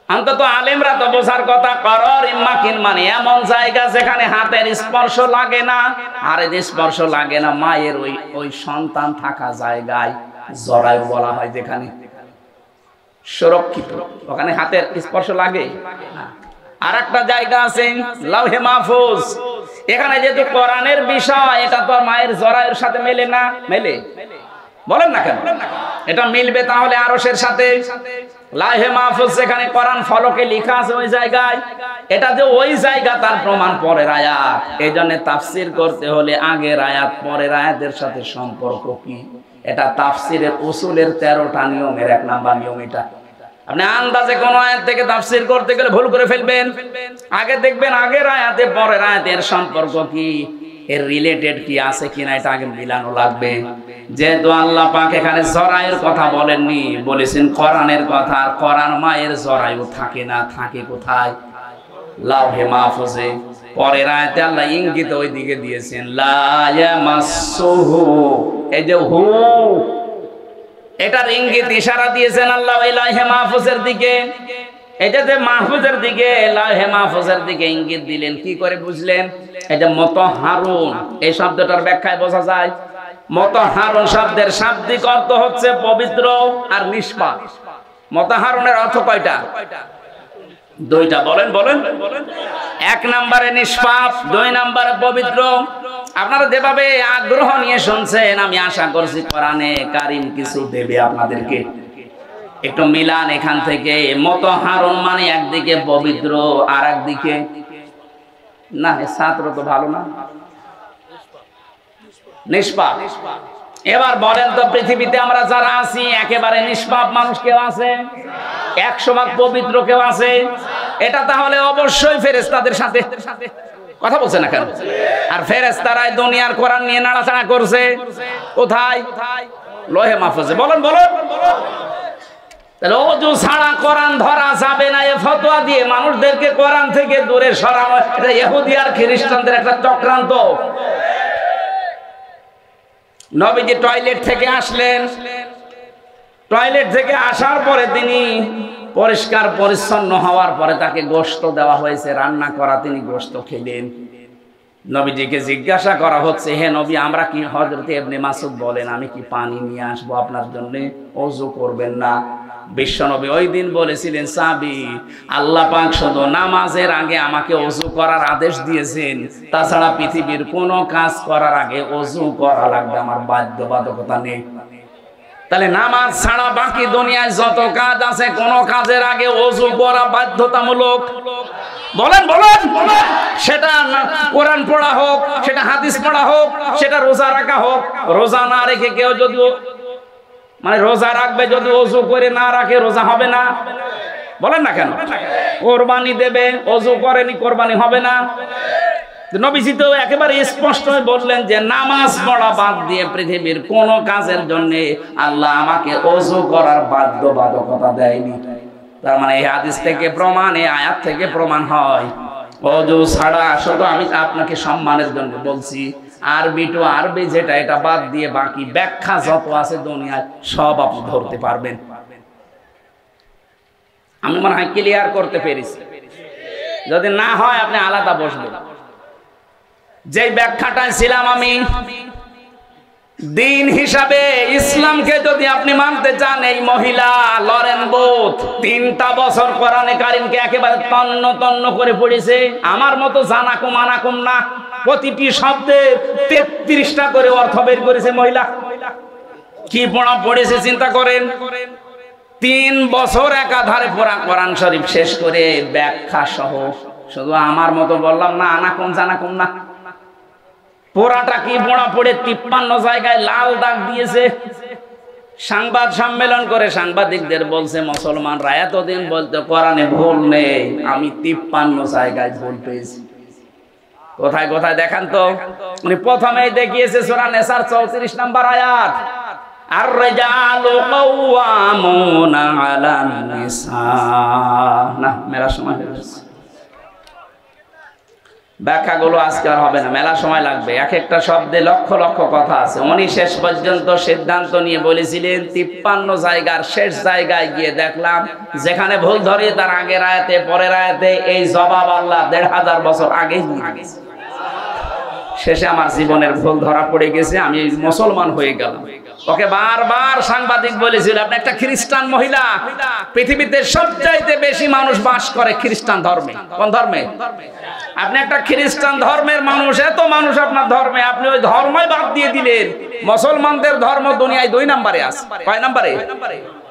অন্তত আলেমরা তো বোঝার কথা। কারারিম মাকিন মানে এমন জায়গা যেখানে হাতের স্পর্শ লাগে না। আর এই স্পর্শ লাগে না মায়ের ওই সন্তান থাকা জায়গায় জরায়ু বলা হয়, যেখানে সুরক্ষিত, ওখানে হাতের স্পর্শ লাগে। আর একটা জায়গা আছে লাউহে মাহফুজ। এখানে যেহেতু কোরআনের বিষয়, এটা তো মায়ের জরায়ুর সাথে মেলে না। মেলে? বলেন না কেন? এটা মিলবে তাহলে আরশের সাথে। লাউহে মাহফুজ যেখানে কোরআন ফলকে লেখা আছে ওই জায়গায়, এটা যে ওই জায়গা তার প্রমাণ পরের আয়াত। এই জন্য তাফসির করতে হলে আগের আয়াত পরের আয়াতের সাথে সম্পর্ক কি, এটা তাফসিরের উসুলের 13টা নিয়মের 1 নাম্বার নিয়ম এটা। আপনি আন্দাজে কোন আয়াত থেকে তাফসীর করতে গেলে ভুল করে ফেলবেন। আগে দেখবেন আগের আয়াতে পরের আয়াতের সম্পর্ক কি, এর রিলেটেড কি আছে কিনা, এটা আগে মিলানো লাগবে। যেহেতু আল্লাহ পাক এখানে জরায়ুর কথা বলেননি, বলেছেন কোরআনের কথা। আর কোরআন মায়ের জরায়ু থাকে না, থাকে কোথায়? লাউহে মাহফুজে। পরের আয়াতে আল্লাহ ইঙ্গিত ওই দিকে দিয়েছেন, লা ইয়ামাসসুহু। এই যে হু, এটার ইঙ্গিত ইশারা দিয়েছেন আল্লাহ ওই লাউহে মাহফুজের দিকে। এটা যে মাহফুজের দিকে, লাউহে মাহফুজের দিকে ইঙ্গিত দিলেন, কি করে বুঝলেন? এই যে মুতাহহারুন, এই শব্দটার ব্যাখ্যায় বোঝা যায়। মুতাহহারুন শব্দের শাব্দিক অর্থ হচ্ছে পবিত্র আর নিষ্পাপ। মুতাহহারুনের অর্থ কয়টা? 2টা। বলেন বলেন। 1 নম্বরে নিষ্পাপ, 2 নম্বরে পবিত্র। আপনারা যেভাবে আগ্রহ নিয়ে শুনছেন, আমি আশা করছি কোরআনে কারীম কিছু দেবে আপনাদেরকে। একটু মিলান এখান থেকে। মুতাহহারুন মানে একদিকে পবিত্র, আর একদিকে না, ছাত্র তো ভালো না, নিষ্পাপ। এবার বলেন তো, পৃথিবীতে আমরা যারা আছি একেবারে নিষ্পাপ মানুষ কেউ আছে? 100% পবিত্র কেউ আছে? এটা তাহলে অবশ্যই ফেরেশতাদের সাথে। কথা বলছে না কেন? আর ফেরেশতারাই দুনিয়ার কোরআন নিয়ে নাড়াচাড়া করছে কোথায়? লৌহে মাহফুজে। বলেন বলেন। তাহলে ওযু ছাড়া কোরআন ধরা যাবে না, এ ফতোয়া দিয়ে মানুষদেরকে কোরআন থেকে দূরে সরানো, এটা ইহুদি আর খ্রিস্টানদের একটা চক্রান্ত। নবীজি টয়লেট থেকে আসলেন, টয়লেট থেকে আসার পরে তিনি পরিষ্কার পরিচ্ছন্ন হওয়ার পরে তাকে গোশত দেওয়া হয়েছে, রান্না করা, তিনি গোশত খেলেন। নবীজিকে জিজ্ঞাসা করা হচ্ছে, হে নবী, আমরা কি, হযরত ইবনে মাসউদ বলেন, আমি কি পানি নিয়ে আসবো আপনার জন্য, ওযু করবেন না? বিশ্বনবী ওই দিন বলেছিলেন, সাহাবী, আল্লাহ পাক শুধু নামাজের আগে আমাকে ওযু করার আদেশ দিয়েছেন, তাছাড়া পৃথিবীর কোনো কাজ করার আগে ওযু করা লাগবে, আমার বাধ্যবাধকতা নেই। তাহলে নামাজ ছাড়া বাকি দুনিয়ায় যত কাজ আছে, কোন কাজের আগে ওযু করা বাধ্যতামূলক। বলেন বলেন। সেটা কোরআন পড়া হোক, সেটা হাদিস পড়া হোক, সেটা রোজা রাখা হোক। রোজা না রেখে কেউ যদি, মানে রোজা রাখবে যদি ওযু করে না রাখে, রোজা হবে না। বলেন না কেন? কোরবানি দেবে, ওযু করেনি, কোরবানি হবে না। নবীজি তো একেবারে স্পষ্ট বললেন যে নামাজ পড়া বাদ দিয়ে পৃথিবীর কোন কাজের জন্য আল্লাহ আমাকে ওযু করার বাধ্যবাধকতা দেয়নি। তার মানে এই হাদিস থেকে প্রমাণ, এই আয়াত থেকে প্রমাণ হয় ওযু ছাড়া, শুধু আমি আপনাকে সম্মানের জন্য বলছি, আরবি টু আরবি যেটা, এটা বাদ দিয়ে বাকি ব্যাখ্যা যত আছে দুনিয়ায় সব আপনি ধরতে পারবেন। আমি মনে হয় ক্লিয়ার করতে পেরেছি। যদি না হয় আপনি আলাদা বসবেন। যেই ব্যাখ্যাটায় ছিলাম আমি, দিন হিসাবে ইসলামকে যদি আপনি মানতে চান, এই মহিলা লরেন বুথ 3টা বছর কোরআনে কারিমকে একেবারে তন্ন তন্ন করে পড়েছে। আমার মতো জানাকুম আনাকুম না, প্রতিটি শব্দে 33টা করে অর্থ বের করেছে মহিলা। কি পড়া পড়েছে চিন্তা করেন। 3 বছর একাধারে পুরা কোরআন শরীফ শেষ করে ব্যাখ্যা সহ। শুধু আমার মতো বললাম না, আনাকুম জানাকুম না, পোড়াটা কি পড়া পড়ে 53 জায়গায় লাল দাগ দিয়েছে। সংবাদ সম্মেলন করে সাংবাদিকদের বলছে, মুসলমানরা এতদিন বলতে কোরআনে ভুল নেই, আমি 53 জায়গায় ভুল পেয়েছি। কোথায় কোথায় দেখান তো। উনি প্রথমেই দেখিয়েছে সূরা নিসার 34 নম্বর আয়াত, আর রিজালু কাওয়ামুনা আলান নিসা। না, মেলা সময় হয়ে গেছে, ব্যাখ্যাগুলো আজকে আর হবে না, মেলা সময় লাগবে। এক একটা শব্দে লক্ষ লক্ষ কথা আছে। উনি শেষ পর্যন্ত সিদ্ধান্ত নিয়ে বলেছিলেন 53 জায়গার শেষ জায়গায় গিয়ে দেখলাম যেখানে ভুল ধরে তার আগের আয়াতে পরের আয়াতে এই জবাব আল্লাহ 1500 বছর আগেই দিয়ে গেছে। শেষে আমার জীবনের ভুল ধরা পড়ে গেছে, আমি মুসলমান হয়ে গেলাম। ওকে বারবার সাংবাদিক বলেছিল, আপনি একটা খ্রিস্টান মহিলা, পৃথিবীতে সবচাইতে বেশি মানুষ বাস করে খ্রিস্টান ধর্মে। কোন ধর্মে? আপনি একটা খ্রিস্টান ধর্মের মানুষ, এত মানুষ আপনার ধর্মে, আপনি ওই ধর্মই বাদ দিয়ে দিলেন। মুসলমানদের ধর্ম দুনিয়ায় 2 নম্বরে আছে। কয় নম্বরে?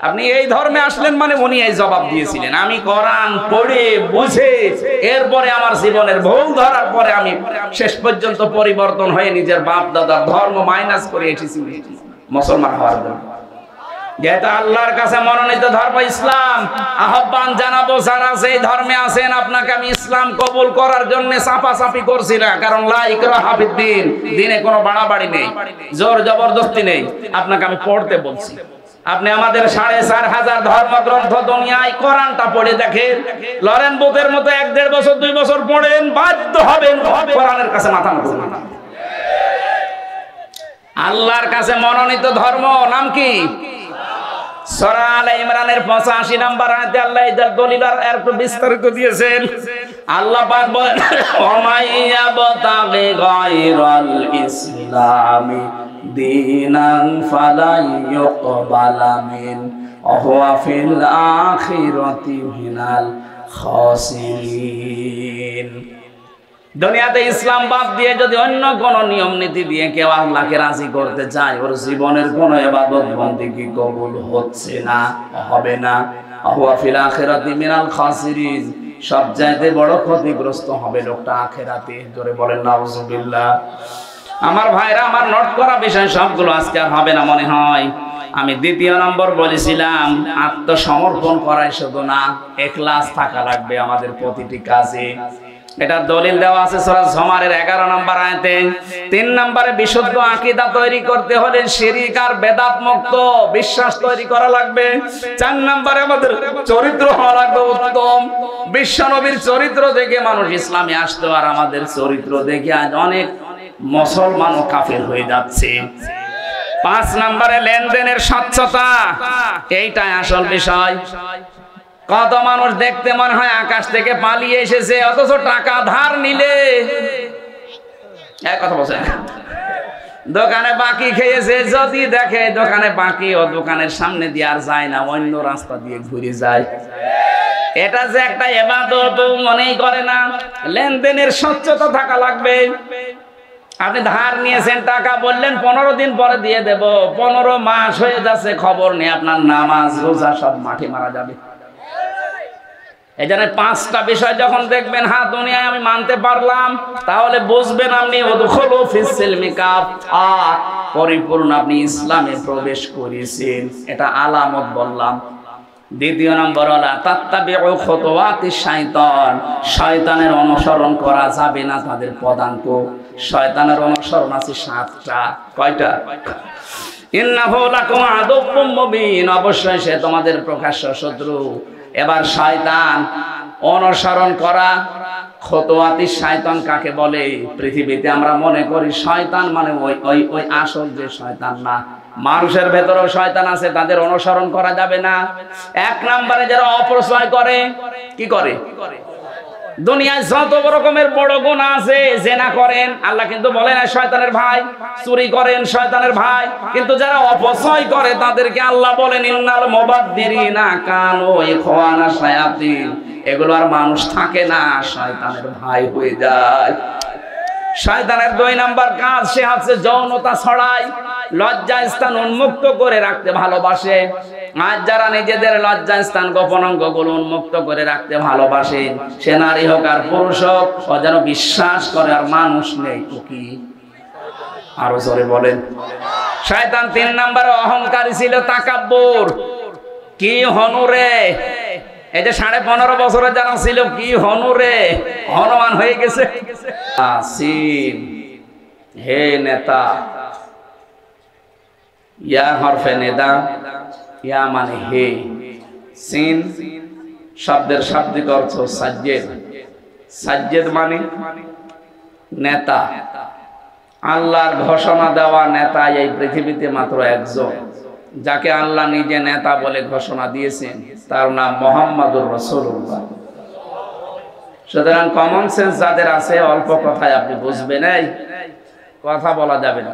আপনি এই ধর্মে আসলেন মানে উনি এই জবাব দিয়েছিলেন। আমি কোরআন পড়ে বুঝে এরপরে আমার জীবনের ভুল ধরার পরে আমি শেষ পর্যন্ত পরিবর্তন হয়ে নিজের বাপ দাদার ধর্ম মাইনাস করে এসেছি মুসলমান হওয়ার জন্য। যেহেতু আল্লাহর কাছে মনোনীত ধর্ম ইসলাম, আহ্বান জানাবো যারা সেই ধর্মে আছেন, আপনাকে আমি ইসলাম কবুল করার জন্য চাপাচাপি করছি না। কারণ লা ইকরাহা ফিদ্দিন, দিনে কোনো বাড়াবাড়ি নেই, জোর জবরদস্তি নেই। আপনাকে আমি পড়তে বলছি। আপনি আমাদের 4500 ধর্মগ্রন্থ দুনিয়ায় কোরআনটা পড়ে দেখেন। লরেন বুথের মতো 1-1.5 বছর 2 বছর পড়েন, বাধ্য হবেন কোরআনের কাছে মাথা নত। আল্লাহর কাছে মনোনীত ধর্ম নাম কি? সূরা আলে ইমরানের 85 নম্বর আয়াতে আল্লাহ এর দলিল আর একটু বিস্তারিত দিয়েছেন। আল্লাহ পাক বলেন, ওয়ামাইয়াবতাগি গায়রাল ইসলামি দীনান ফালাই ইউকবালা মিন ওয়া হুয়া ফিল আখিরাতি মিনাল খাসিরিন। দুনিয়াতে ইসলাম বাদ দিয়ে যদি অন্য কোন নিয়ম নীতি দিয়ে কেউ আল্লাহকে রাজি করতে চায়, ওর জীবনের কোন ইবাদত বন্দেগী কবুল হচ্ছে না, হবে না। হুয়া ফিল আখিরাতি মিনাল খাসিরিন, সবচাইতে বড় ক্ষতিগ্রস্ত হবে লোকটা আখিরাতে। জোরে বলেন নাউজুবিল্লাহ। আমার ভাইরা, আমার নোট করা বিষয় সবগুলো আজকে আর হবে না মনে হয়। আমি 2য় নম্বর বলেছিলাম, আত্মসমর্পণ করাই শুধু না, ইখলাস থাকা লাগবে আমাদের প্রতিটি কাজে। এটা দলিল দেওয়া আছে সূরা জুমারের 11 নম্বর আয়াতে। 3 নম্বরে বিশুদ্ধ আকীদা তৈরি করতে হলে শিরক আর বেদাত মুক্ত বিশ্বাস তৈরি করা লাগবে। 4 নম্বরে আমাদের চরিত্র হওয়া লাগবে উত্তম। বিশ্বনবীর চরিত্র দেখে মানুষ ইসলামে আসতো, আর আমাদের চরিত্র দেখে আজ অনেক মুসলমান ও কাফের হয়ে যাচ্ছে। 5 নম্বরে লেনদেনের স্বচ্ছতা, এইটাই আসল বিষয়। কত মানুষ দেখতে মনে হয় আকাশ থেকে পালিয়ে এসেছে, অথচ টাকা ধার নিলে এক কথা বলছেন, দোকানে বাকি খেয়েছে, যদি দেখে দোকানে বাকি, ও দোকানের সামনে দিয়ে আর যায় না, অন্য রাস্তা দিয়ে ঘুরে যায়। এটা যে একটা ইবাদত মনেই করে না। লেনদেনের স্বচ্ছতা থাকা লাগবে। আপনি ধার নিয়েছেন টাকা, বললেন 15 দিন পরে দিয়ে দেব, 15 মাস হয়ে যাচ্ছে, খবর নেই, আপনার নামাজ রোজা সব মাঠে মারা যাবে। এই জন্য 5টা বিষয় যখন দেখবেন, হ্যাঁ দুনিয়ায় আমি মানতে পারলাম, তাহলে বুঝবেন আপনি উদখুলু ফিস সিলমি কাফা, পরিপূর্ণ আপনি ইসলামে প্রবেশ করেছেন। এটা আলামত বললাম। 2য় নম্বর হলো তাত্তাবিউ খুতুওয়াতিশ শাইতান, শয়তানের অনুসরণ করা যাবে না তাদের পদাঙ্ক। শয়তানের অনুসরণ আছে 7টা। কয়টা? ইন্নাহু লাকুম আদুউম মুবিন, অবশ্যই সে তোমাদের প্রকাশ্য শত্রু। এবার শয়তান অনুসরণ করা, খুতুওয়াতিশ শাইতান কাকে বলে? পৃথিবীতে আমরা মনে করি শয়তান মানে ওই আসল যে শয়তান না, মানুষের ভেতরেও শয়তান আছে, তাদের অনুসরণ করা যাবে না। 1 নম্বরে যারা অপচয় করে, কি করে? দুনিয়ায় যত রকমের বড় গুনাহ আছে, জেনা করেন, আল্লাহ কিন্তু বলে না শয়তানের ভাই, চুরি করেন শয়তানের ভাই, কিন্তু যারা অপচয় করে তাদেরকে আল্লাহ বলেন ইন্নাল মুবাদদিরিনা কানু ইখওয়ানা শায়াতিন। এগুলো আর মানুষ থাকে না, শয়তানের ভাই হয়ে যায়। শয়তানের 2 নম্বর কাজ, সে হচ্ছে যৌনতা ছড়ায়, লজ্জা স্থান উন্মুক্ত করে রাখতে ভালোবাসে। আজ যারা নিজেদের লজ্জা স্থান গোপন অঙ্গগুলো উন্মুক্ত করে রাখতে ভালোবাসে, সে নারী হোক আর পুরুষ হোক, ও যেন বিশ্বাস করে আর মানুষ নেই। কি আরো জোরে বলেন। শয়তান 3 নম্বরে অহংকারী ছিল, তাকাব্বুর। কি হনুরে, এই যে 15.5 বছরে যারা ছিল কি হনুরে হনুমান হয়ে গেছে। আসিন হে নেতা, ইয়া হরফে নেদা, ইয়া মানে হে, সিন শব্দের শাব্দিক অর্থ সাজ্জেদ। সাজ্জেদ মানে নেতা। আল্লাহর ঘোষণা দেওয়া নেতা এই পৃথিবীতে মাত্র একজন, যাকে আল্লাহ নিজে নেতা বলে ঘোষণা দিয়েছেন, তার নাম মুহাম্মাদুর রাসূলুল্লাহ। সুতরাং কমন সেন্স যাদের আছে, অল্প কথায় আপনি বুঝবেন, এই কথা বলা যাবে না।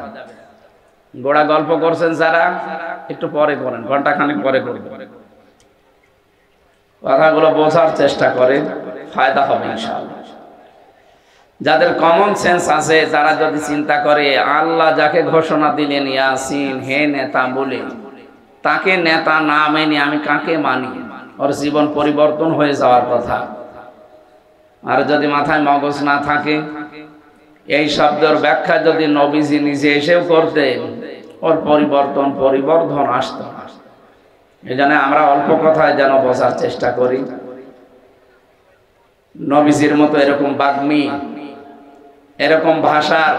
গোড়া গল্প করছেন যারা, একটু পরে করেন, ঘন্টাখানেক পরে করবেন, কথাগুলো বোঝার চেষ্টা করেন, ফায়দা হবে ইনশাআল্লাহ। যাদের কমন সেন্স আছে তারা যদি চিন্তা করে আল্লাহ যাকে ঘোষণা দিলেন ইয়াসিন হে নেতা বলে, তাকে নেতা না মেনে আমি কাকে মানি, ওর জীবন পরিবর্তন হয়ে যাওয়ার কথা। আর যদি মাথায় মগজ না থাকে, এই শব্দের ব্যাখ্যা যদি নবীজি নিজে এসেও করতেন, ওর পরিবর্ধন আসত। এই জন্য আমরা অল্প কথায় যেন বোঝার চেষ্টা করি। নবীজির মতো এরকম বাগ্মী, এরকম ভাষার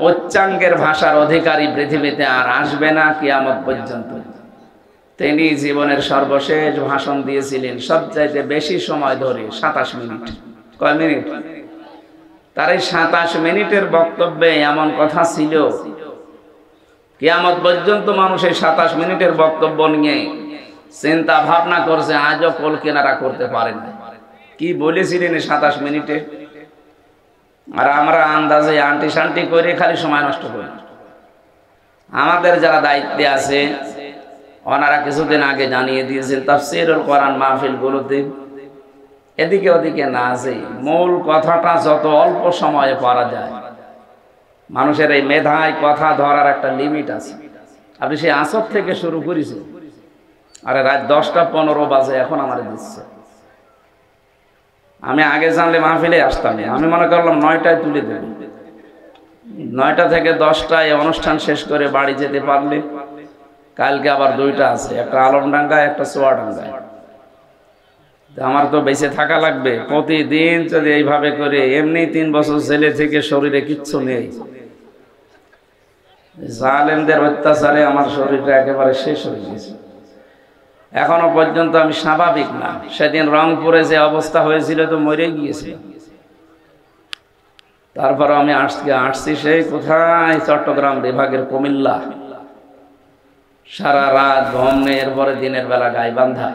উচ্চাঙ্গের ভাষার অধিকারী পৃথিবীতে আর আসবে না কিয়ামত পর্যন্ত। তিনি জীবনের সর্বশেষ ভাষণ দিয়েছিলেন সবচাইতে বেশি সময় ধরে, 27 মিনিট। কয় মিনিট? তার এই 27 মিনিটের বক্তব্যে এমন কথা ছিল, কিয়ামত পর্যন্ত মানুষ এই 27 মিনিটের বক্তব্য নিয়ে চিন্তা ভাবনা করছে, আজও কোল কেনারা করতে পারে না। কি বলেছিলেন 27 মিনিটে? আর আমরা আন্দাজে আন্টি শান্টি করে খালি সময় নষ্ট করি। আমাদের যারা দায়িত্বে আছে ওনারা কিছুদিন আগে জানিয়ে দিয়েছেন তাফসীরুল কোরআন মাহফিলগুলোতে এদিকে ওদিকে না আছে, মূল কথাটা যত অল্প সময়ে পারা যায়। মানুষের এই মেধায় কথা ধরার একটা লিমিট আছে। আপনি সেই আসর থেকে শুরু করেছেন, আরে রাত 10টা 15 বাজে এখন আমার দিচ্ছে। আমি আগে জানলে মাহফিলে আসতাম, আমি মনে করলাম 9টায় তুলে দেব। 9টা থেকে 10টায় অনুষ্ঠান শেষ করে বাড়ি যেতে পারলে কালকে আবার 2টা আছে, একটা আলমডাঙ্গা একটা চুয়াডাঙ্গায়। আমার তো বেঁচে থাকা লাগবে। প্রতিদিন যদি এইভাবে করে, এমনি 3 বছর ছেলে থেকে শরীরে কিচ্ছু নেই, জালেমদের অত্যাচারে আমার শরীরটা একেবারে শেষ হয়ে গেছে। এখনো পর্যন্ত আমি স্বাভাবিক না। সেদিন রংপুরে যে অবস্থা হয়েছিল তো মরে গিয়েছিল। তারপর আমি আসছি সেই কোথায়, চট্টগ্রাম বিভাগের কুমিল্লা। সারা রাত ঘুম নেই, এরপরে দিনের বেলা গাইবান্ধা,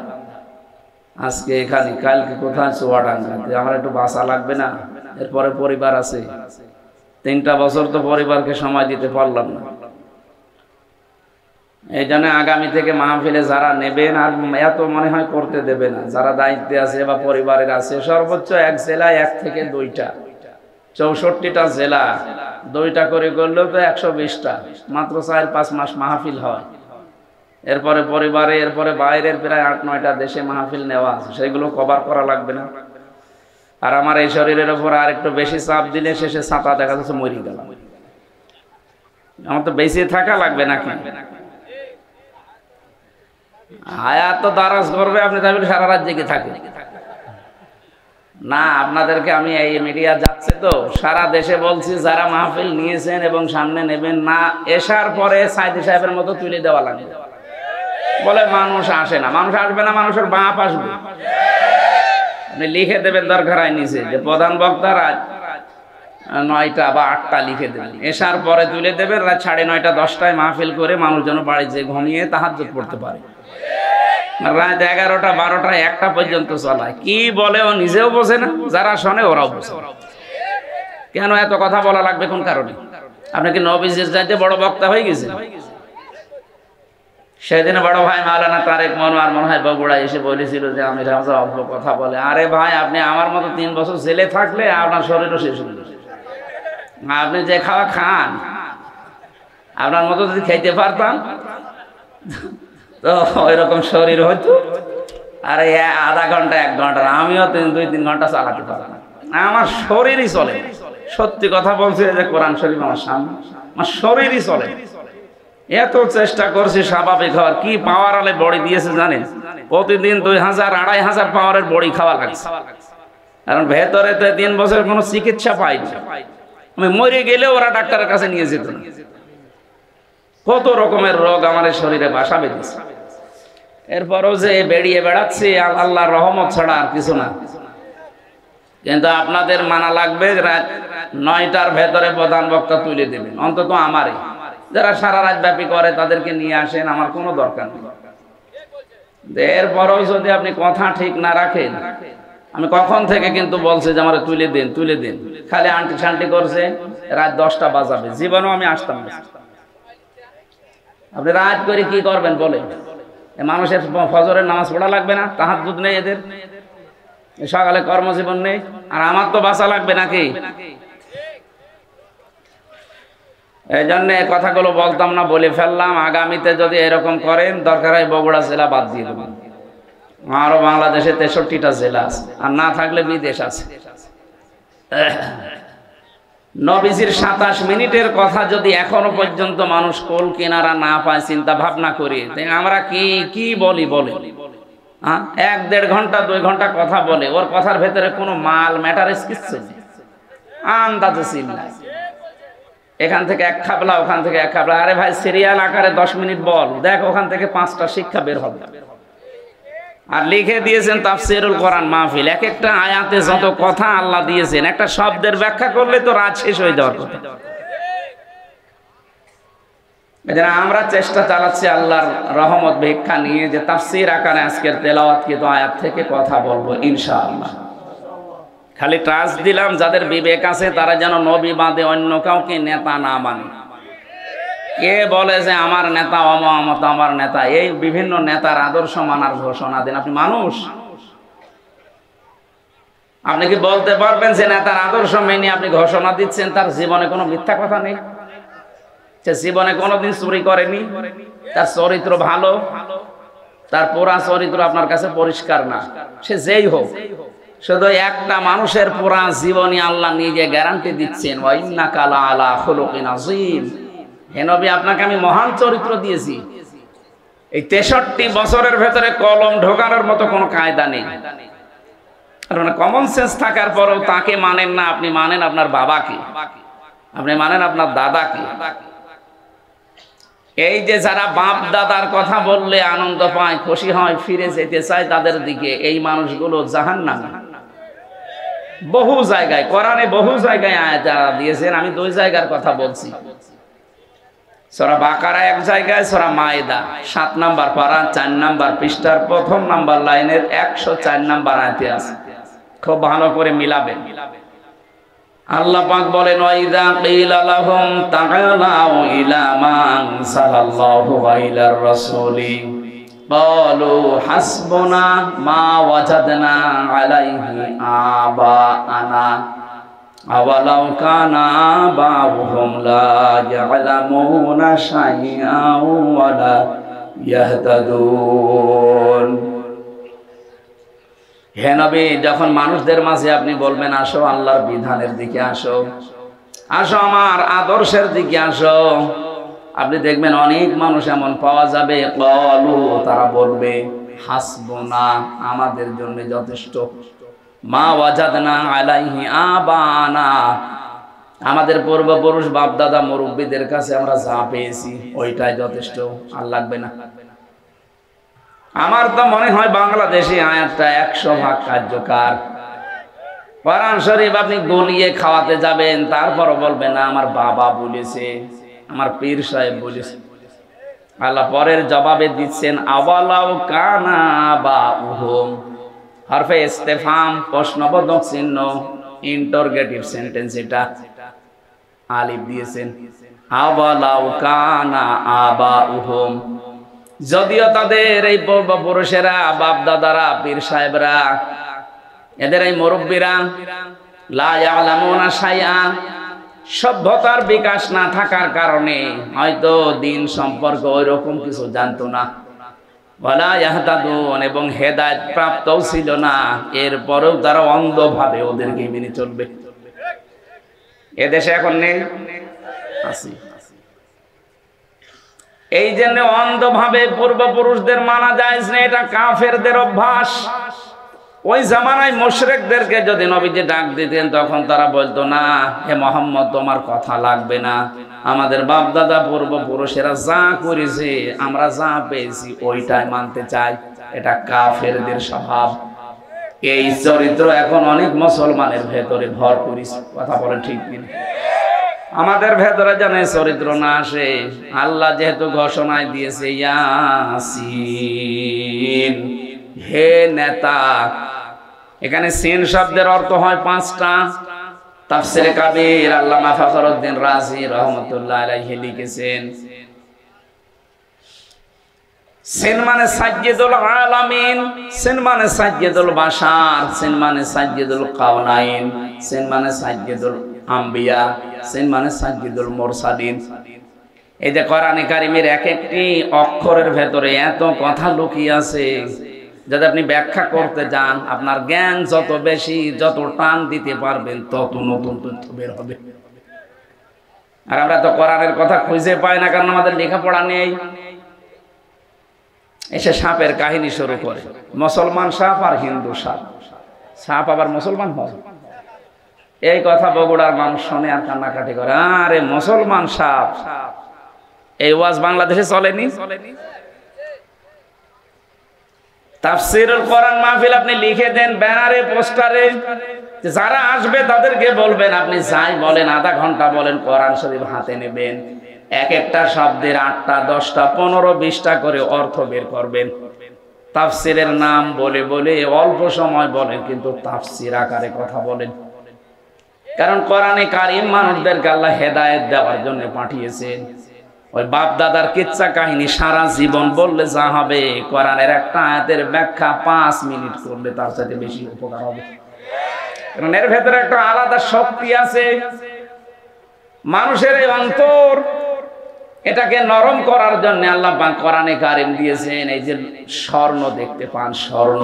আজকে এখানে, কালকে কোথায় চুয়াডাঙ্গা। আমার একটু বাঁচা লাগবে না? এরপরে পরিবার আছে। 3টা বছর তো পরিবারকে সময় দিতে পারলাম না। এই জন্য আগামী থেকে মাহফিলে যারা নেবেন, আর এত মনে হয় করতে দেবে না, যারা দায়িত্বে আছে বা পরিবারের আছে, সর্বোচ্চ এক জেলায় 1 থেকে 2টা, 64টা জেলা 2টা করে করলেও তো 120টা, মাত্র 4-5 মাস মাহফিল হয়। এরপরে পরিবারে, এরপরে বাইরের প্রায় 8-9টা দেশে মাহফিল নেওয়া আছে, সেগুলো কভার করা লাগবে না? আর আমার এই শরীরের উপর আর একটু বেশি চাপ দিলে শেষে ছাতা দেখা যাচ্ছে মরে গেলাম। আমার তো বেঁচে থাকা লাগবে নাকি? হায়াত তো দারাজ করবে, আপনি তাহলে সারা রাত জেগে থাকেন না? আপনাদেরকে আমি, এই মিডিয়া যাচ্ছে তো সারা দেশে বলছি, যারা মাহফিল নিয়েছেন এবং সামনে নেবেন না, এসার পরে সাইদি সাহেবের মতো তুলে দেওয়া লাগে। বলে মানুষ আসে না, মানুষ আসবে না, মানুষের বাপ আসবে। আপনি লিখে দেবেন দরকার হয় নিচে যে প্রধান বক্তা রাত 9টা বা 8টা লিখে দেবেন, এসার পরে তুলে দেবেন রাত 9:30 10টায় মাহফিল করে মানুষ যেন বাড়ি যেয়ে ঘুমিয়ে তাহাজ্জুদ পড়তে পারে। রাত 11টা 12টা 1টা পর্যন্ত চলায়। কি বলে ও নিজেও বোঝে না, যারা শোনে ওরাও বোঝে। কেন এত কথা বলা লাগবে, কোন কারণে? আপনি কি নবীজির চাইতে বড় বক্তা হয়ে গেছে? সেদিন বড় ভাই মাওলানা তারেক মনোয়ার মনে হয় বগুড়া এসে বলেছিল যে আমি রাজা অল্প কথা বলে। আরে ভাই, আপনি আমার মতো 3 বছর জেলে থাকলে আপনার শরীরও শেষ হয়ে যাবে। আপনি যে খাওয়া খান, আপনার মতো যদি খাইতে পারতাম তো ওইরকম শরীর হতো। আরে আধা ঘন্টা 1 ঘন্টা, আমিও 2-3 ঘন্টা চালাতে পারতাম। আমার শরীরই চলে। সত্যি কথা বলছি যে কোরআন শরীফ আমার সামনে, আমার শরীরই চলে। এত চেষ্টা করছি স্বাভাবিক হওয়ার, কি পাওয়ার আলে বড়ি দিয়েছে জানেন? প্রতিদিন 2000-2500 পাওয়ারের বড়ি খাওয়া লাগছে, কারণ ভেতরে তো 3 বছর কোনো চিকিৎসা পাইনি। আমি মরে গেলে ওরা ডাক্তারের কাছে নিয়ে যেত না। কত রকমের রোগ আমার শরীরে বাসা বেঁধেছে, এরপরও যে বেরিয়ে বেড়াচ্ছি আল্লাহর রহমত ছাড়া আর কিছু না। কিন্তু আপনাদের মানা লাগবে, রাত 9টার ভেতরে প্রধান বক্তা তুলে দেবেন, অন্তত আমারই। যারা সারা রাত ব্যাপী করে তাদেরকে নিয়ে আসেন, আমার কোনো দরকার নেই। এরপরও যদি আপনি কথা ঠিক না রাখেন, আমি কখন থেকে কিন্তু বলছি যে আমার তুলে দিন তুলে দিন, খালি আন্টি শান্টি করছে। রাত 10টা বাজাবে, জীবনেও আমি আসতাম না। আপনি রাত করে কি করবেন বলেন? মানুষের ফজরের নামাজ পড়া লাগবে না? তাহাজ্জুদ নেই এদের, সকালে কর্মজীবন নেই, আর আমার তো বাঁচা লাগবে নাকি? এই জন্য কথাগুলো বলতাম না, বলে ফেললাম। আগামীতে যদি এরকম করেন, দরকার হয় বগুড়া জেলা বাদ দিয়ে দেবেন। আরো বাংলাদেশে 63টা জেলা আছে, আর না থাকলে বিদেশ আছে। নবীজির 27 মিনিটের কথা যদি এখনো পর্যন্ত মানুষ কোল কিনারা না পায়, চিন্তা ভাবনা করি আমরা কি বলি বলে। 1-1.5 ঘন্টা 2 ঘন্টা কথা বলে, ওর কথার ভেতরে কোনো মাল ম্যাটারেস কিচ্ছু নেই, আন্দাজে চিল্লায়। এখান থেকে এক খাবলা, ওখান থেকে এক খাবলা। আরে ভাই, সিরিয়াল আকারে 10 মিনিট বল, দেখ ওখান থেকে 5টা শিক্ষা বের হবে। আর লিখে দিয়েছেন তাফসীরুল কোরআন মাহফিল, এক একটা আয়াতে যত কথা আল্লাহ দিয়েছেন, একটা শব্দের ব্যাখ্যা করলে তো রাত শেষ হয়ে যাওয়ার কথা। এজন্য আমরা চেষ্টা চালাচ্ছি আল্লাহর রহমত ভিক্ষা নিয়ে, যে তাফসীর আকারে আজকের তেলাওয়াতকৃত আয়াত থেকে কথা বলবো ইনশাআল্লাহ। খালি ট্রাস্ট দিলাম, যাদের বিবেক আছে তারা যেন নবী বাদে অন্য কাউকে নেতা না মানে। কে বলে যে আমার নেতা অমত আমার নেতা, এই বিভিন্ন নেতার আদর্শ মানার ঘোষণা দেন। আপনি মানুষ, আপনি কি বলতে পারবেন যে নেতার আদর্শ মেনে আপনি ঘোষণা দিচ্ছেন তার জীবনে কোনো মিথ্যা কথা নেই, সে জীবনে কোনোদিন চুরি করেনি, তার চরিত্র ভালো, তার পুরা চরিত্র আপনার কাছে পরিষ্কার না, সে যেই হোক, শুধু একটা মানুষের পুরা জীবনী আল্লাহ নিজে গ্যারান্টি দিচ্ছেন, ওয়া ইন্নাকা লাআলা খুলুকিন আযীম। হে নবী, আপনাকে আমি মহান চরিত্র দিয়েছি। এই 63 বছরের ভেতরে কলম ঢোকানোর মতো কোনো কায়দা নেই। কারণ কমন সেন্স থাকার পরেও তাকে মানেন না। আপনি মানেন আপনার বাবাকে, আপনি মানেন আপনার দাদাকে। এই যে যারা বাপ দাদার কথা বললে আনন্দ পায়, খুশি হয়, ফিরে যেতে চায় তাদের দিকে, এই মানুষগুলো জাহান্নামী। বহু জায়গায় কোরআনে বহু জায়গায় আয়াত যারা দিয়েছেন, আমি 2 জায়গার কথা বলছি। সূরা বাকারা এক জায়গায়, সূরা মায়েদা 7 নাম্বার পারা 4 নাম্বার পৃষ্ঠার 1ম নাম্বার লাইনের 104 নাম্বার আয়াতে আছে। খুব ভালো করে মিলাবেন। আল্লাহ পাক বলেন, ওয়া ইযা কিলা লাহুম তাআলাউ ইলা মা আনসালাল্লাহু ওয়া ইলার রাসূলি ক্বালু হাসবুনা মা ওয়াজাদনা আলাইহি আবাআনা আওয়ালাউ কানা আবাউহুম লা ইয়ালামুনা শাইআন ওয়া লা ইয়াহতাদুন। হে নবী, যখন মানুষদের মাঝে আপনি বলবেন আসো আল্লাহর বিধানের দিকে আসো, আসো আমার আদর্শের দিকে আসো, আপনি দেখবেন অনেক মানুষ এমন পাওয়া যাবে, ক্বালু, তারা বলবে, হাসবুনা, আমাদের জন্য যথেষ্ট, মা ওয়াজাদনা আলাইহি আবানা, আমাদের পূর্বপুরুষ বাপদাদা মুরব্বীদের কাছে আমরা যা পেয়েছি ওইটাই যথেষ্ট, আর লাগবে না। আমার তো মনে হয় বাংলাদেশে আয়াতটা 100% কার্যকর। কোরআন শরীফ আপনি গলিয়ে খাওয়াতে যাবেন, তারপরও বলবেন না আমার বাবা বলেছে, আমার পীর সাহেব বলেছে। আল্লাহ পরের জবাবে দিচ্ছেন, আওয়ালাউ কানা আবাউহুম, হরফে ইস্তেফহাম, প্রশ্নবোধক চিহ্ন, ইন্টারোগেটিভ সেন্টেন্স, এটা আলিফ দিয়েছেন। আওয়ালাউ কানা আবাউহুম, যদিও তাদের এই পূর্বপুরুষেরা, বাপ দাদারা, পীর সাহেবরা, এদের এই মুরব্বীরা, লা ইয়ালামুনা শাইআন, সভ্যতার বিকাশ না থাকার কারণে হয়তো দিন সম্পর্কে ওই রকম কিছু জানতো না, ওয়ালা ইয়াহতাদুন, এবং হেদায়েত প্রাপ্তও ছিল না, এরপরেও তারা অন্ধভাবে ওদেরকে মেনে চলবে। এদেশে এখন নেই, আসি। এই জন্য অন্ধভাবে পূর্বপুরুষদের মানা যায় না, এটা কাফেরদের অভ্যাস। ওই জামানায় মুশরিকদেরকে যদি নবীজি ডাক দিতেন তখন তারা বলতো, না হে মুহাম্মদ তোমার কথা লাগবে না, আমাদের বাপ দাদা পূর্বপুরুষেরা যা করেছে আমরা যা পেয়েছি ওইটাই মানতে চাই। এটা কাফেরদের স্বভাব। এই চরিত্র এখন অনেক মুসলমানের ভেতরে ভরপুর। কথা বলেন ঠিক কিনা? আমাদের ভেতরে যেন চরিত্র না আসে। আল্লাহ যেহেতু ঘোষণায় দিয়েছে ইয়াসিন, হে নেতা, এখানে সিন শব্দের অর্থ হয় 5টা। তাফসীরে কাবীর আল্লামা ফখরুদ্দিন রাজি রাহমাতুল্লাহ আলাইহি লিখেছেন, সিন মানে সাজ্জিদুল আলামিন, সিন মানে সাজ্জিদুল বাশার, সিন মানে সাজ্জিদুল কাওনাইন, সিন মানে সাজ্জিদুল আম্বিয়া, সিন মানে সাজ্জিদুল মুরসালিন। এই যে কোরআনে কারিমের এক একটি অক্ষরের ভেতরে এত কথা লুকিয়ে আছে, যদি আপনি ব্যাখ্যা করতে যান আপনার জ্ঞান যত বেশি, যত টান দিতে পারবেন তত নতুন তথ্য বের হবে। আর আমরা তো কোরআনের কথা খুঁজে পাই না, কারণ আমাদের লেখাপড়া নেই। এসে সাপের কাহিনী শুরু করে, মুসলমান সাপ আর হিন্দু সাপ, সাপ আবার মুসলমান হয়। এই কথা বগুড়ার মানুষ শুনে আর কান্নাকাটি করে, আরে মুসলমান সাপ। এই ওয়াজ বাংলাদেশে চলেনি। তাফসীরুল কোরআন মাহফিল আপনি লিখে দেন ব্যানারে, পোস্টারে, যারা আসবে তাদেরকে বলবেন আপনি যাই বলেন, আধা ঘন্টা বলেন, কোরআন শরীফ হাতে নেবেন, এক একটা শব্দের 8টা 10টা 15 20টা করে অর্থ বের করবেন। তাফসীরের নাম বলে বলে অল্প সময় বলেন, কিন্তু তাফসীর আকারে কথা বলেন। কারণ কোরআনে কারীম মানুষদেরকে আল্লাহ হেদায়েত দেওয়ার জন্য পাঠিয়েছেন। ওই বাপ দাদার কিচ্ছা কাহিনী সারা জীবন বললে যা হবে, কোরআনের একটা আয়াতের ব্যাখ্যা 5 মিনিট করলে তার সাথে বেশি উপকার হবে। কারণ এর ভেতরে একটা আলাদা শক্তি আছে। মানুষের এই অন্তর, এটাকে নরম করার জন্য আল্লাহ পাক কোরআনে কারীম দিয়েছেন। এই যে স্বর্ণ দেখতে পান, স্বর্ণ,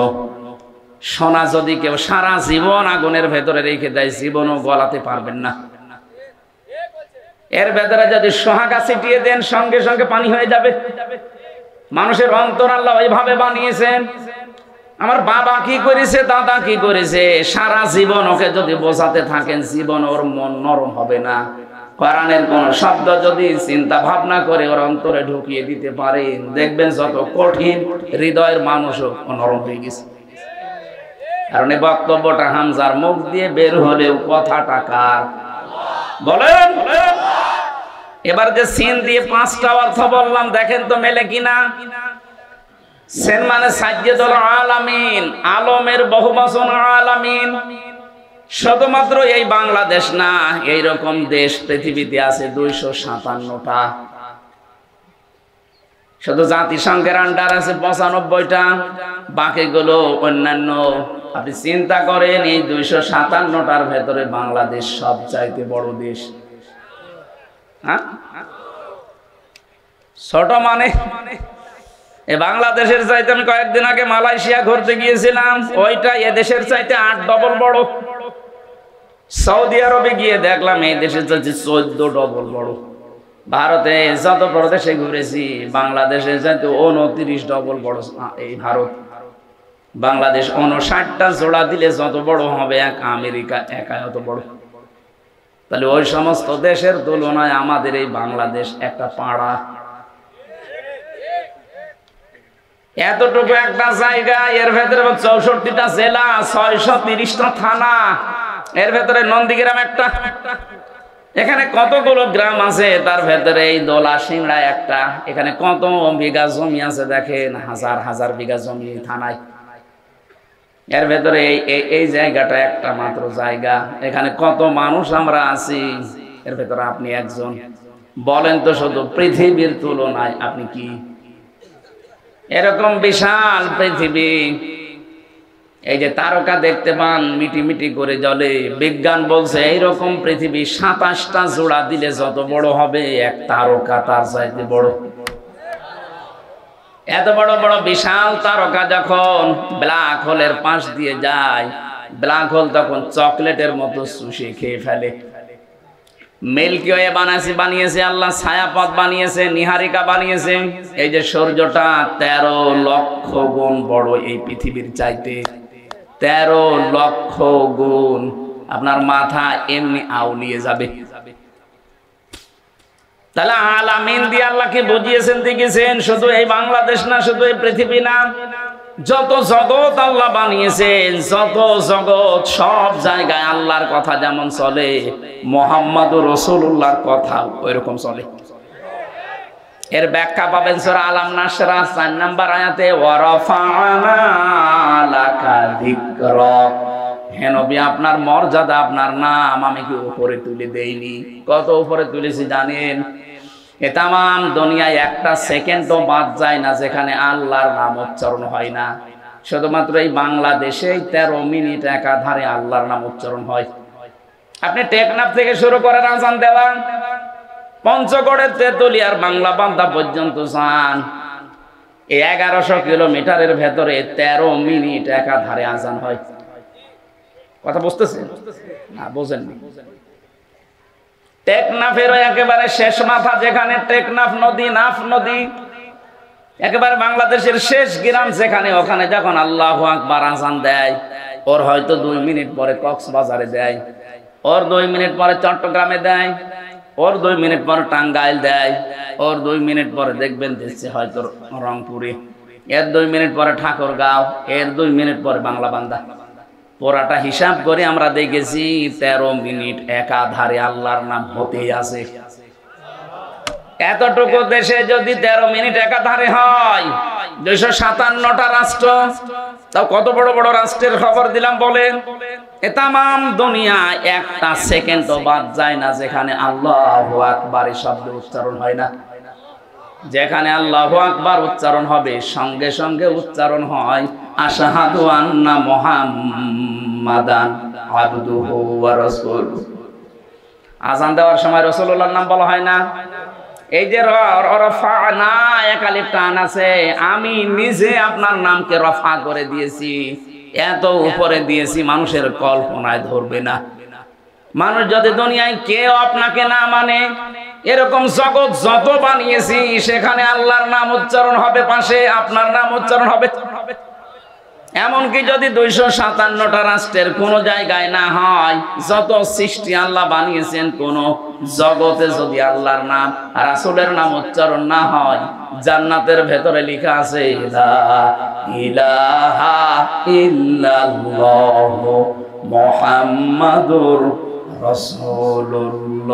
সোনা যদি কেউ সারা জীবন আগুনের ভেতরে রেখে দেয় জীবনও গলাতে পারবেন না। এর ভেতরে যদি সোহাগা ছিটিয়ে দেন সঙ্গে সঙ্গে পানি হয়ে যাবে। মানুষের অন্তর আল্লাহ ওইভাবে বানিয়েছেন। আমার বাবা কি করেছে, দাদা কি করেছে, সারা জীবন ওকে যদি বোঝাতে থাকেন জীবন ওর মন নরম হবে না। কোরআনের কোন শব্দ যদি চিন্তা ভাবনা করে ওর অন্তরে ঢুকিয়ে দিতে পারেন, দেখবেন যত কঠিন হৃদয়ের মানুষও নরম হয়ে গেছে। কারণ এই বক্তব্যটা হামজার মুখ দিয়ে বের হলেও কথাটা কার? বলেন। এবার যে সিন দিয়ে 5টা অর্থ বললাম, দেখেন তো মেলে কিনা। সিন মানে সাজ্জিদুল আলামিন, আলমের বহুবচন আলামিন। শুধুমাত্র এই বাংলাদেশ না, এইরকম দেশ পৃথিবীতে আছে 257টা। শুধু জাতিসংঘের আন্ডার আছে 95টা, বাকিগুলো অন্যান্য। আপনি চিন্তা করেন, এই 257টার ভেতরে বাংলাদেশ সবচাইতে বড় দেশ। হ্যাঁ, ছোট মানে এই বাংলাদেশের চাইতে, আমি কয়েকদিন আগে মালয়েশিয়া ঘুরতে গিয়েছিলাম, ওইটা এদেশের চাইতে 8 ডবল বড়। সৌদি আরবে গিয়ে দেখলাম এই দেশের চাইতে 14 ডবল বড়। ভারতে যত প্রদেশে ঘুরেছি বাংলাদেশের চাইতে 29 ডবল বড় এই ভারত। বাংলাদেশ 59টা জোড়া দিলে যত বড় হবে এক আমেরিকা একাই অত বড়। তাহলে ওই সমস্ত দেশের তুলনায় আমাদের এই বাংলাদেশ একটা পাড়া। এতটুকু একটা জায়গা, এর ভেতরে 64টা জেলা, 630টা থানা, এর ভেতরে নন্দীগ্রাম একটা। এখানে কতগুলো গ্রাম আছে, তার ভেতরে এই দোলা সিংড়া একটা। এখানে কত বিঘা জমি আছে দেখেন, হাজার হাজার বিঘা জমি থানায়। এর ভেতরে এই জায়গাটা একটা মাত্র জায়গা। এখানে কত মানুষ আমরা আছি, এর ভেতরে আপনি একজন। বলেন তো শুধু পৃথিবীর তুলনায় আপনি কি? এরকম বিশাল পৃথিবী, এই যে তারকা দেখতে পান মিটি মিটি করে জ্বলে, বিজ্ঞান বলছে এইরকম পৃথিবী 27টা জোড়া দিলে যত বড় হবে এক তারকা তার চাইতে বড়। এত বড় বড় বিশাল তারকা যখন ব্ল্যাক হোলের পাশ দিয়ে যায়, ব্ল্যাক হোল তখন চকলেটের মতো চুষে খেয়ে ফেলে। মিল্কি ওয়ে বানিয়েছে আল্লাহ, ছায়াপথ বানিয়েছে, নিহারিকা বানিয়েছে। এই যে সূর্যটা 13 লক্ষ গুণ বড় এই পৃথিবীর চাইতে, 13 লক্ষ গুণ। আপনার মাথা এমনি আউলিয়ে যাবে। তাহলে আলামিন দিয়ে আল্লাহকে বুঝিয়েছেন, দেখেছেন। শুধু এই বাংলাদেশ না, শুধু এই পৃথিবী না, যত জগৎ আল্লাহ বানিয়েছেন, যত জগৎ, সব জায়গায় আল্লাহর কথা যেমন চলে, মুহাম্মাদুর রাসূলুল্লাহর কথা ওইরকম চলে। এর ব্যাখ্যা পাবেন সূরা আলাম নাশরা 4 নম্বর আয়াতে, ওয়া রাফা'না লাকা যিকরাক। হে নবী, আপনার মর্যাদা, আপনার নাম আমি কি উপরে তুলে দেইনি? কত উপরে তুলেছি জানেন? এ তামাম দুনিয়ায় একটা সেকেন্ডও বাদ যায় না যেখানে আল্লাহর নাম উচ্চারণ হয় না। শুধুমাত্র এই বাংলাদেশে 13 মিনিট একাধারে আল্লাহর নাম উচ্চারণ হয়। আপনি টেকনাফ থেকে শুরু করেন আজান দেওয়া, পঞ্চগড়ের তেতুলিয়ার বাংলা বান্ধা পর্যন্ত যান, এই 1100 কিলোমিটারের ভেতরে 13 মিনিট একাধারে আজান হয়। কথা বুঝতেছেন না? বোঝেননি? টেকনাফের একেবারে শেষ মাথা, যেখানে টেকনাফ নদী, নাফ নদী, একেবারে বাংলাদেশের শেষ গ্রাম যেখানে, ওখানে যখন আল্লাহু আকবার আজান দেয়, ওর হয়তো 2 মিনিট পরে কক্সবাজারে দেয়, ওর 2 মিনিট পরে চট্টগ্রামে দেয়, ওর 2 মিনিট পরে টাঙ্গাইল দেয়, ওর 2 মিনিট পরে দেখবেন দিচ্ছে হয়তো রংপুরে, এর 2 মিনিট পরে ঠাকুরগাঁও, এর 2 মিনিট পরে বাংলা বান্দা। পুরাটা হিসাব করে আমরা দেখেছি 13 মিনিট একাধারে আল্লাহর নাম হতেই আছে। এতটুকু দেশে যদি 13 মিনিট একাধারে হয়, 257টা রাষ্ট্র, তাও কত বড় বড় রাষ্ট্রের খবর দিলাম বলেন। এ তামাম দুনিয়া একটা সেকেন্ডও বাদ যায় না যেখানে আল্লাহু আকবার শব্দ উচ্চারণ হয় না। যেখানে আল্লাহু আকবার উচ্চারণ হবে, সঙ্গে সঙ্গে উচ্চারণ হয় আশহাদু আন্না মুহাম্মাদান আবদুহু ওয়া রাসূলুহু। আজান দেওয়ার সময় রাসূলুল্লাহর নাম বলা হয় না? এই যে রফা'না, এক আলিফ টান আছে, আমি নিজে আপনার নামকে রফা করে দিয়েছি, এত উপরে দিয়েছি মানুষের কল্পনায় ধরবে না। মানুষ যদি দুনিয়ায় কেউ আপনাকে না মানে, এরকম জগৎ যত বানিয়েছি সেখানে আল্লাহর নাম উচ্চারণ হবে, পাশে আপনার নাম উচ্চারণ হবে। এমনকি যদি 257টা রাষ্ট্রের কোন জায়গায় না হয়, যত সৃষ্টি আল্লাহ বানিয়েছেন, কোন জগতে যদি আল্লাহর নাম, রাসূলের নাম উচ্চারণ না হয়, জান্নাতের ভেতরে লেখা আছে লা ইলাহা ইল্লাল্লাহু মুহাম্মাদুর রাসূলুল্লাহ।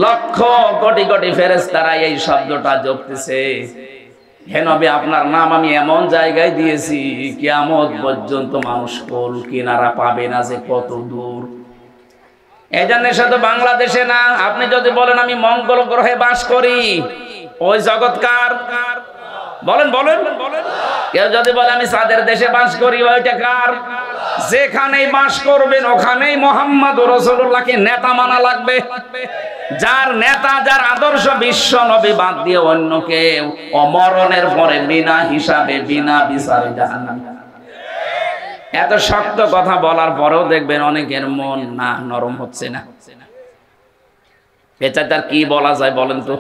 লক্ষ কোটি কোটি ফেরেশতারা এই শব্দটা জপতেছে, হে নবী, আপনার নাম আমি এমন জায়গায় দিয়েছি কিয়ামত পর্যন্ত মানুষ কোল কিনারা পাবে না যে কত দূর। এই জন্য শুধু বাংলাদেশে না, আপনি যদি বলেন আমি মঙ্গল গ্রহে বাস করি, ওই জগৎ কার? বলেন বলেন। কেউ যদি বলে আমি চাঁদের দেশে বাস করি, ওইটা কার? যেখানেই বাস করবেন ওখানেই মুহাম্মাদুর রাসূলুল্লাহকে নেতা মানা লাগবে। যার নেতা, যার আদর্শ বিশ্ব নবী বাদ দিয়ে অন্য কেউ অমরণের পরে বিনা হিসাবে, বিনা বিচারে জাহান্নামে। এত শক্ত কথা বলার পরেও দেখবেন অনেকের মন না নরম হচ্ছে না। এটা তার কি বলা যায় বলেন তো?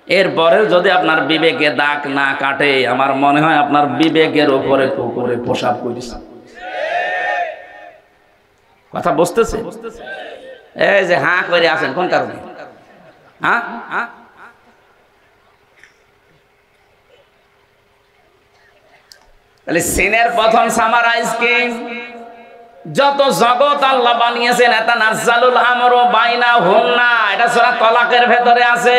এরপরেও যদি আপনার বিবেকে দাগ না কাটে, আমার মনে হয় আপনার বিবেকের উপরে কুকুরে পোশাক করেছে। কথা বুঝতেছে? এই যে হাঁ করে আছেন কোন কারণে? হ্যাঁ, তাহলে সিনের প্রথম সামারাইজ কি? যত জগৎ আল্লাহ বানিয়েছেন, এটা নাজ্জালুল আমরু বাইনাহুন্না, এটা সূরা তালাকের ভেতরে আছে।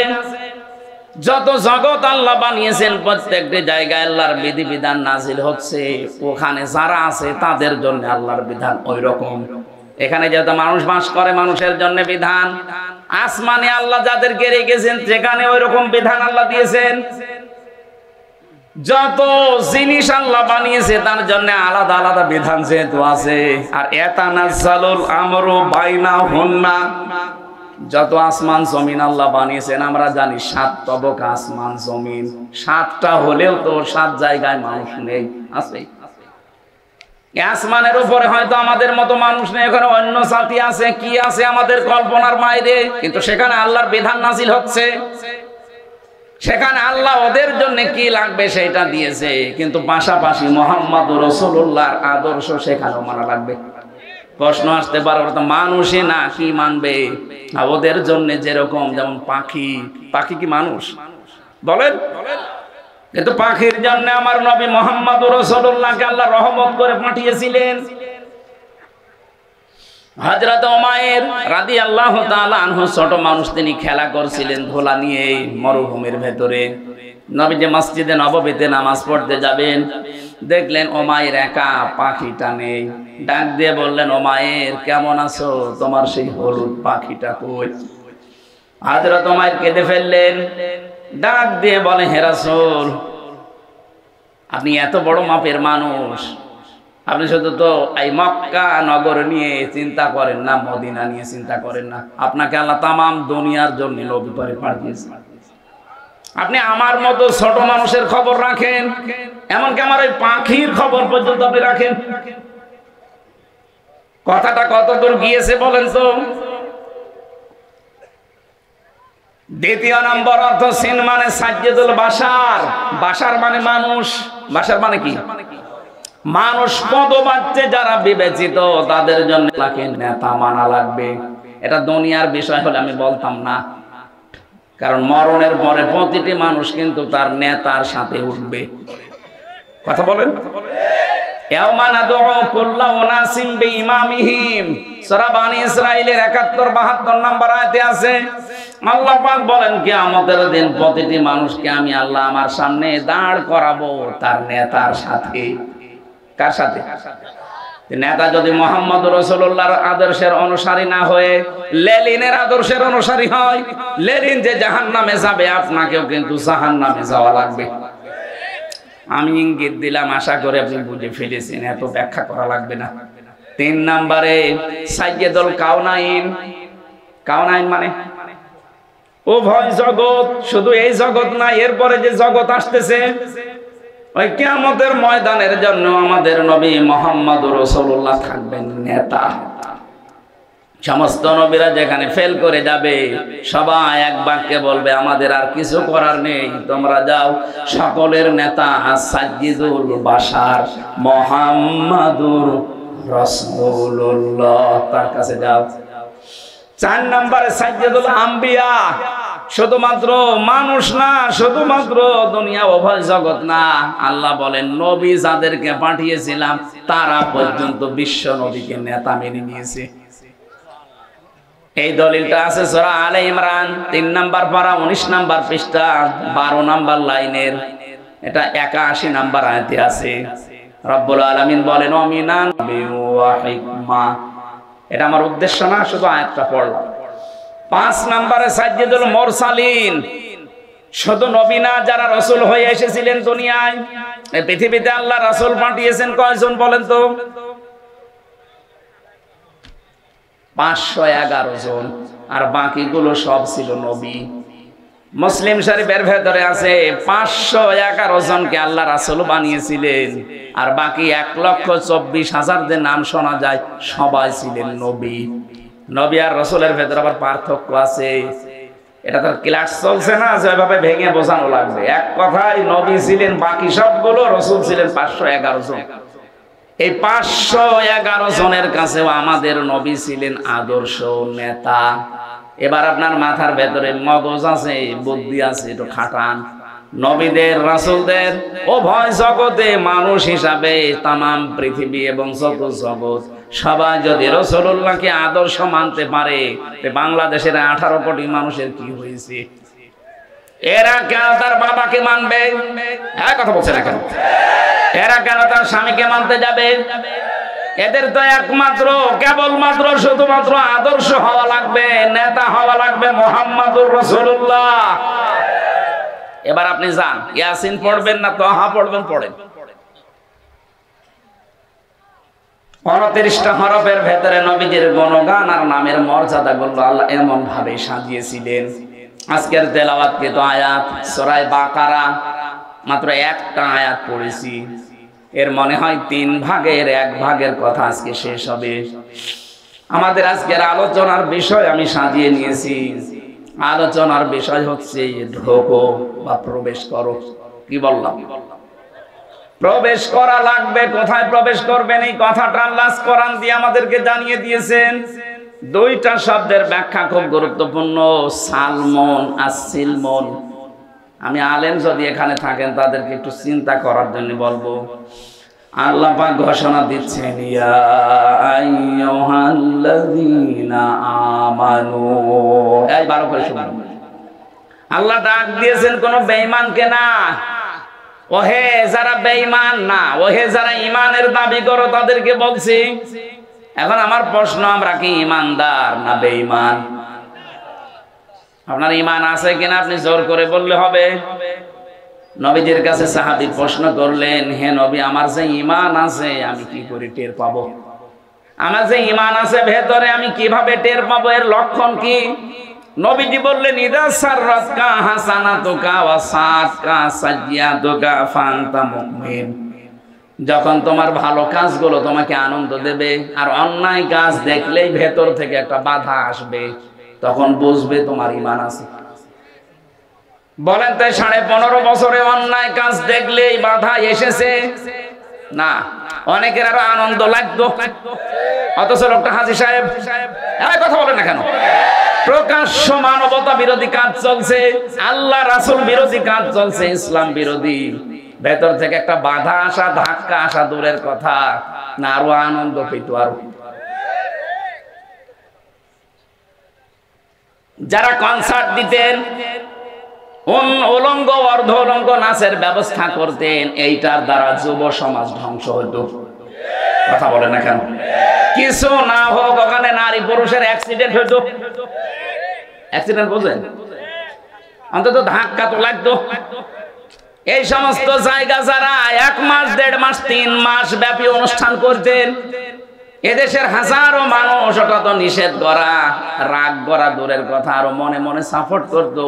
যত জগৎ আল্লাহ বানিয়েছেন, প্রত্যেকটি জায়গায় আল্লাহর বিধিবিধান নাজিল হচ্ছে। ওখানে যারা আছে তাদের জন্য আল্লাহর বিধান ওই রকম। এখানে যেহেতু মানুষ বাস করে, মানুষের জন্য বিধান। আসমানে আল্লাহ যাদেরকে রেখেছেন সেখানে ওই রকম বিধান আল্লাহ দিয়েছেন। যত জিনিস আল্লাহ বানিয়েছে তার জন্য আলাদা আলাদা বিধান যেহেতু আছে। আর ইয়াতানাজ্জালুল আমরু বাইনাহুন্না, যত আসমান জমিন আল্লাহ বানিয়েছেন, আমরা জানি 7 তবক আসমান জমিন, 7টা হলেও তো 7 জায়গায় মানুষ নেই, আছে। আসমানের উপরে হয়তো আমাদের মতো মানুষ নেই, এখানে অন্য জাতি আছে, কি আছে আমাদের কল্পনার বাইরে, কিন্তু সেখানে আল্লাহর বিধান নাজিল হচ্ছে। সেখানে আল্লাহ ওদের জন্য কি লাগবে সেটা দিয়েছে, কিন্তু পাশাপাশি মুহাম্মদ রাসূলুল্লাহর আদর্শ সেখানেও মানা লাগবে। প্রশ্ন আসতে পারে তো মানুষই না কি মানবে? ওদের জন্য যেরকম, যেমন পাখি, পাখি কি মানুষ বলেন? কিন্তু পাখির জন্য আমার নবী মুহাম্মদ রাসূলুল্লাহকে আল্লাহ রহমত করে পাঠিয়েছিলেন। হযরত উমাইর রাদিয়াল্লাহু তাআলা আনহু ছোট মানুষ, তিনি খেলা করছিলেন ধোলা নিয়ে মরুভূমির ভেতরে। নবীজি মসজিদে নববীতে নামাজ পড়তে যাবেন, দেখলেন উমাইর একা, পাখিটা নেই। ডাক দিয়ে বললেন, উমাইর কেমন আছো? তোমার সেই হলুদ পাখিটা কই? হযরত উমাইর কেঁদে ফেললেন, ডাক দিয়ে বলে, হে রাসূল, আপনি এত বড় মাপের মানুষ, আপনি শুধু তো এই মক্কা নগর নিয়ে চিন্তা করেন না, মদিনা নিয়ে চিন্তা করেন না। আপনাকে আল্লাহ তামাম দুনিয়ার জন্য নবী করে পাঠিয়েছেন। আপনি আমার মতো ছোট মানুষের খবর রাখেন, এমনকি আমার ওই পাখির খবর পর্যন্ত আপনি রাখেন। কথাটা কত দূর গিয়েছে বলেন তো? দ্বিতীয় নম্বর অর্থ সিন মানে সাজ্জাদুল বাশার। বাশার মানে মানুষ। বাশার মানে কি? মানুষ। পদবাচ্যে যারা বিবেচিত তাদের জন্য নেতা মানা লাগবে। এটা দুনিয়ার বিষয় হলে আমি বলতাম না, কারণ মরণের পরে প্রতিটি মানুষ কিন্তু তার নেতার সাথে উঠবে। কথা বলেন। ইয়াউমা নাদউ কুল্লা উনাসিম বিইমামিহিম, সূরা বানী ইসরাঈলের ৭১-৭২ নম্বর আয়াতে আছে, আল্লাহ পাক বলেন কিয়ামতের দিন প্রতিটি মানুষকে আমি আল্লাহ আমার সামনে দাঁড় করাবো তার নেতার সাথে। কার সাথে? নেতা যদি মুহাম্মদ রাসূলুল্লাহর আদর্শের অনুসারী না হয়ে লেনিনের আদর্শের অনুসারী হয়, লেনিন যে জাহান্নামে যাবে, আপনাকেও কিন্তু জাহান্নামে যাওয়া লাগবে। আমি ইঙ্গিত দিলাম, আশা করি আপনি বুঝে ফেলেছেন, এত ব্যাখ্যা করা লাগবে না। ৩ নম্বরে সাইয়্যিদুল কাউনাইন। কাউনাইন মানে উভয় জগৎ, শুধু এই জগৎ না, এরপরে যে জগৎ আসতেছে, ওই কিয়ামতের ময়দানের জন্য আমাদের নবী মুহাম্মদ রাসূলুল্লাহ থাকবেন নেতা। সমস্ত নবীরা যেখানে ফেল করে যাবে, সবাই এক বাক্যে বলবে, আমাদের আর কিছু করার নেই, তোমরা যাও, সকলের নেতা সাজ্জিদুল বাশার মুহাম্মাদুর রাসূলুল্লাহ, তার কাছে যাও। ৪ নম্বরে সাজ্জিদুল আম্বিয়া, শুধুমাত্র মানুষ না, শুধুমাত্র দুনিয়া উভয় জগৎ না, আল্লাহ বলেন নবী যাদেরকে পাঠিয়েছিলাম তারা পর্যন্ত বিশ্ব নবীকে নেতা মেনে নিয়েছে। এই দলিলটা আছে সূরা আলে ইমরান ৩ নম্বর পারা ১৯ নম্বর পৃষ্ঠা ১২ নম্বর লাইনের, এটা ৮১ নম্বর আয়াতে আছে। রব্বুল আলামিন বলেন অমিনান ওয়া হিকমা। এটা আমার উদ্দেশ্য না, শুধু আয়াতটা পড়লাম। ৫ নম্বরে সাজ্জিদুল মুরসালিন, শুধু নবী না, যারা রাসূল হয়ে এসেছিলেন দুনিয়ায়। এই পৃথিবীতে আল্লাহ রাসূল পাঠিয়েছেন কয়জন বলেন তো? ৫১১ জন, আর বাকিগুলো সব ছিল নবী। মুসলিম শরীফের ভেতরে আছে ৫১১ জনকে আল্লাহ রাসূল বানিয়েছিলেন, আর বাকি ১,২৪,০০০ যে নাম শোনা যায় সবাই ছিলেন নবী। নবী আর রাসূলের ভেতরে আবার পার্থক্য আছে, এটা তার ক্লাস চলছে না, যেভাবে ভেঙে বোঝানো লাগবে। এক কথায় নবী ছিলেন বাকি সবগুলো, রাসূল ছিলেন ৫১১ জন। এই ৫১১ জনের কাছেও আমাদের নবী ছিলেন আদর্শ নেতা। এবার আপনার মাথার ভেতরে মগজ আছে, বুদ্ধি আছে, একটু খাটান। নবীদের রাসূলদের উভয় জগতে মানুষ হিসাবে তামাম পৃথিবী এবং যত জগৎ সবাই যদি রাসূলুল্লাহকে আদর্শ মানতে পারে, বাংলাদেশের ১৮ কোটি মানুষের কি হয়েছে? এরা কেন তার বাবাকে মানবে? হ্যাঁ, কথা বলছে না কেন? এরা কেন তার স্বামীকে মানতে যাবে? এদের তো একমাত্র কেবলমাত্র শুধুমাত্র আদর্শ হওয়া লাগবে, নেতা হওয়া লাগবে মুহাম্মদুর রাসূলুল্লাহ। এবার আপনি যান, ইয়াসিন পড়বেন না তাহা পড়বেন, পড়েন। ২৯টা হরফের ভেতরে নবীজির গুণগান আর নামের মর্যাদাগুলো আল্লাহ এমন ভাবে সাজিয়েছিলেন। আজকের তেলাওয়াতকৃত আয়াত সূরা বাকারা, মাত্র একটা আয়াত পড়েছি। এর মনে হয় 3 ভাগের 1 ভাগের কথা আজকে শেষ হবে। আমাদের আজকের আলোচনার বিষয় আমি সাজিয়ে নিয়েছি। আলোচনার বিষয় হচ্ছে ঢোকো বা প্রবেশ করো। কি বললাম? প্রবেশ করা লাগবে। কোথায় প্রবেশ করবেন এই কথাটা আল্লাহ কোরআন দিয়ে আমাদেরকে জানিয়ে দিয়েছেন। 2টা শব্দের ব্যাখ্যা খুব গুরুত্বপূর্ণ, সালমন আর সিলমন। আমি আলেম যদি এখানে থাকেন তাদেরকে একটু চিন্তা করার জন্য বলবো। আল্লাহ পাক ঘোষণা দিচ্ছেন, ইয়া আইয়ুহাল্লাযীনা আমানু। এই ভালো করে শুনুন, আল্লাহ ডাক দিয়েছেন কোন বেঈমানকে না। ওহে যারা বেঈমান না, ওহে যারা ঈমানের দাবি করো তাদেরকে বলছি। এখন আমার প্রশ্ন, আমরা কি ঈমানদার না বেঈমান? আপনার ঈমান আছে কিনা আপনি জোর করে বললে হবে। নবীজির কাছে সাহাবী প্রশ্ন করলেন, হে নবী, আমার যে ঈমান আছে আমি কি করে টের পাবো? আমার যে ঈমান আছে ভেতরে আমি কিভাবে টের পাবো? এর লক্ষণ কি? নবীজি বললেন, ইদা সাররাতকা হাসানাতুকা ওয়া সাআতকা সাইয়্যাতুকা ফাআনতা মুমিন। যখন তোমার ভালো কাজগুলো তোমাকে আনন্দ দেবে আর অন্যায় কাজ দেখলেই ভেতর থেকে একটা বাধা আসবে, তখন বুঝবে তোমার ঈমান আছে। বলেন তো 15.5 বছরে অন্যায় কাজ দেখলেই বাধা এসেছে না? অনেকের আরো আনন্দ লাগতো, অথচ লোকটা হাজী সাহেব কথা বলে না কেন? প্রকাশ্য মানবতা বিরোধী কাজ চলছে, আল্লাহ রাসূল বিরোধী কাজ চলছে, ইসলাম বিরোধী। ভেতর থেকে একটা বাধা আসা, ধাক্কা আসা দূরের কথা, না আরো আনন্দ পেত। আরো যারা কনসার্ট দিতেন, উলঙ্গ অর্ধ উলঙ্গ নাচের ব্যবস্থা করতেন, এইটার দ্বারা যুব সমাজ ধ্বংস হতো। কথা বলে না কেন? কিছু না হোক ওখানে নারী পুরুষের অ্যাক্সিডেন্ট হইতো। অ্যাক্সিডেন্ট বোঝেন? অন্তত ধাক্কা তো লাগতো। এই সমস্ত জায়গা যারা 1 মাস 1.5 মাস 3 মাস ব্যাপী অনুষ্ঠান করতেন, এদেশের হাজারো মানুষ ওটা তো নিষেধ করা, রাগ করা দূরের কথা, আরো মনে মনে সাপোর্ট করতো।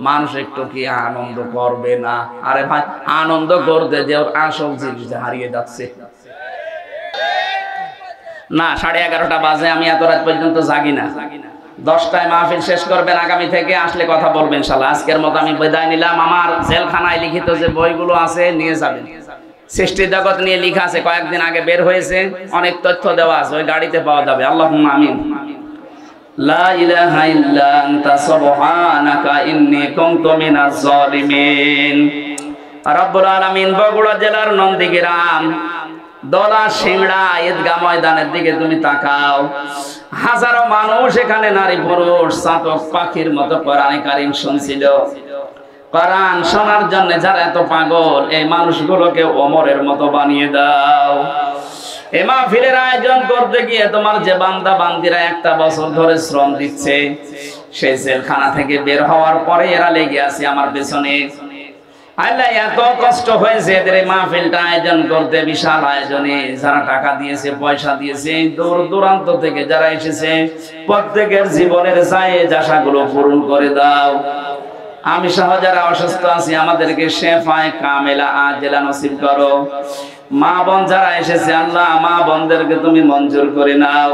মানুষ একটু কি আনন্দ করবে না? আরে ভাই, আনন্দ করতে যে ওর আসল জিনিস হারিয়ে যাচ্ছে না। 11:30 বাজে, আমি এত রাত পর্যন্ত জাগি না। 10টায় মাহফিল শেষ করবেন, আগামী থেকে আসলে কথা বলবেন ইনশাআল্লাহ। আজকের মতো আমি বিদায় নিলাম। আমার জেলখানায় লিখিত যে বইগুলো আছে নিয়ে যাবেন। সৃষ্টি জগৎ নিয়ে লেখা আছে, কয়েকদিন আগে বের হয়েছে, অনেক তথ্য দেওয়া আছে, ওই গাড়িতে পাওয়া যাবে। আল্লাহুম্মা আমিন। লা ইলাহা ইল্লা আনতা সুবহানাকা ইন্নী কুনতু মিনাজ জালিমিন। রব্বুল আলামিন বগুড়া জেলার নন্দীগ্রাম দলা সিংড়া ঈদগাহ ময়দানের দিকে তুমি তাকাও। হাজারো মানুষ এখানে, নারী পুরুষ চাতক পাখির মতো কোরআনে কারীম শুনছিল। কোরআন শোনার জন্য যারা এত পাগল, এই মানুষগুলোকে ওমরের মতো বানিয়ে দাও। এই মাহফিলের আয়োজন করতে গিয়ে তোমার যে বান্দা বান্দিরা 1টা বছর ধরে শ্রম দিচ্ছে, সেই জেলখানা থেকে বের হওয়ার পরে এরা লেগে আছে আমার পেছনে। আল্লাহ এত কষ্ট হয়েছে এদের এই মাহফিলটা আয়োজন করতে, বিশাল আয়োজনে। যারা টাকা দিয়েছে, পয়সা দিয়েছে, দূর দূরান্ত থেকে যারা এসেছে, প্রত্যেকের জীবনের জায়েজ আশাগুলো পূরণ করে দাও। আমি সহ যারা অসুস্থ আছি, আমাদেরকে শেফায়ে কামেলা আজেলা নসিব করো। মা বোন যারা এসেছে, আল্লাহ মা বোনদেরকে তুমি মঞ্জুর করে নাও,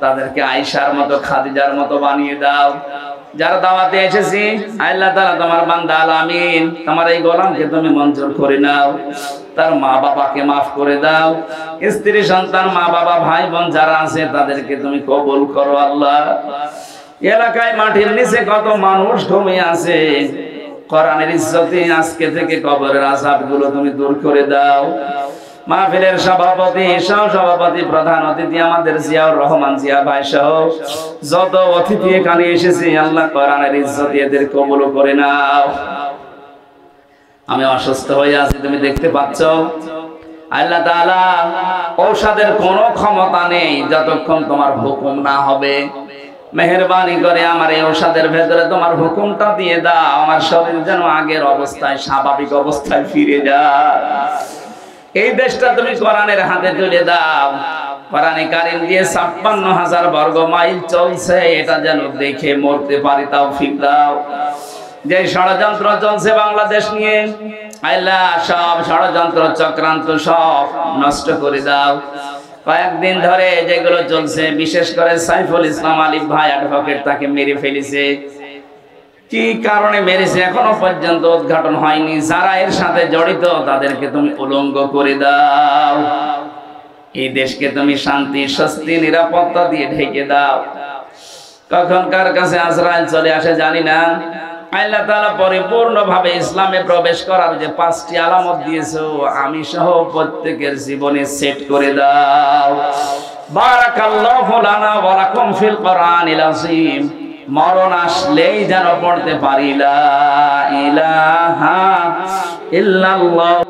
তাদেরকে আয়েশার মতো, খাদিজার মতো বানিয়ে দাও। যারা দাওয়াতে এসেছি, আল্লাহ তাআলা তোমার বান্দা আলামিন, তোমার এই গোলামকে তুমি মঞ্জুর করে নাও, তার মা বাবাকে মাফ করে দাও। স্ত্রী সন্তান, মা বাবা, ভাই বোন যারা আছে তাদেরকে তুমি কবুল করো। আল্লাহ এলাকায় মাটির নিচে কত মানুষ ঘুমিয়ে আছে, কোরআনের ইজ্জতে আজকে থেকে কবরের আযাবগুলো তুমি দূর করে দাও। মাহফিলের সভাপতি, সহ-সভাপতি, প্রধান অতিথি আমাদের জিয়াউর রহমান জিয়া ভাই সহ যত অতিথি এখানে এসেছে, আল্লাহ কোরআনের ইজ্জতে এদের কবুল করে নাও। আমি অসুস্থ হয়ে আছি, তুমি দেখতে পাচ্ছ। আল্লাহ তাআলা ঔষধের কোনো ক্ষমতা নেই যতক্ষণ তোমার হুকুম না হবে। মেহেরবানি করে আমার এই ঔষধের ভেতরে তোমার হুকুমটা দিয়ে দাও, আমার শরীর যেন আগের অবস্থায়, স্বাভাবিক অবস্থায় ফিরে যায়। এই দেশটা তুমি কোরআনের হাতে তুলে দাও। কোরআনে কারীম দিয়ে ৫৬,০০০ বর্গ মাইল চলছে, এটা যেন দেখে মরতে পারি, তৌফিক দাও। যে ষড়যন্ত্র চলছে বাংলাদেশ নিয়ে, আল্লাহ সব ষড়যন্ত্র চক্রান্ত সব নষ্ট করে দাও। কয়েকদিন ধরে যেগুলো চলছে, বিশেষ করে সাইফুল ইসলাম আলিফ ভাই অ্যাডভোকেট, তাকে মেরে ফেলেছে। কি কারণে মেরেছে এখনো পর্যন্ত উদ্ঘাটন হয়নি। যারা এর সাথে জড়িত তাদেরকে তুমি উলঙ্গ করে দাও। এই দেশকে তুমি শান্তি, স্বস্তি, নিরাপত্তা দিয়ে ঢেকে দাও। কখন কার কাছে আজরাইল চলে আসে জানি না। আল্লাহ তাআলা পরিপূর্ণভাবে ইসলামে প্রবেশ করার যে 5টি আলামত দিয়েছো, আমি সহ প্রত্যেকের জীবনে সেট করে দাও। বারাকাল্লাহু লানা ওয়া লাকুম ফিল কোরআনিল আযীম। মরণ আসলেই যেন পড়তে পারি লা ইলাহা ইল্লাল্লাহ।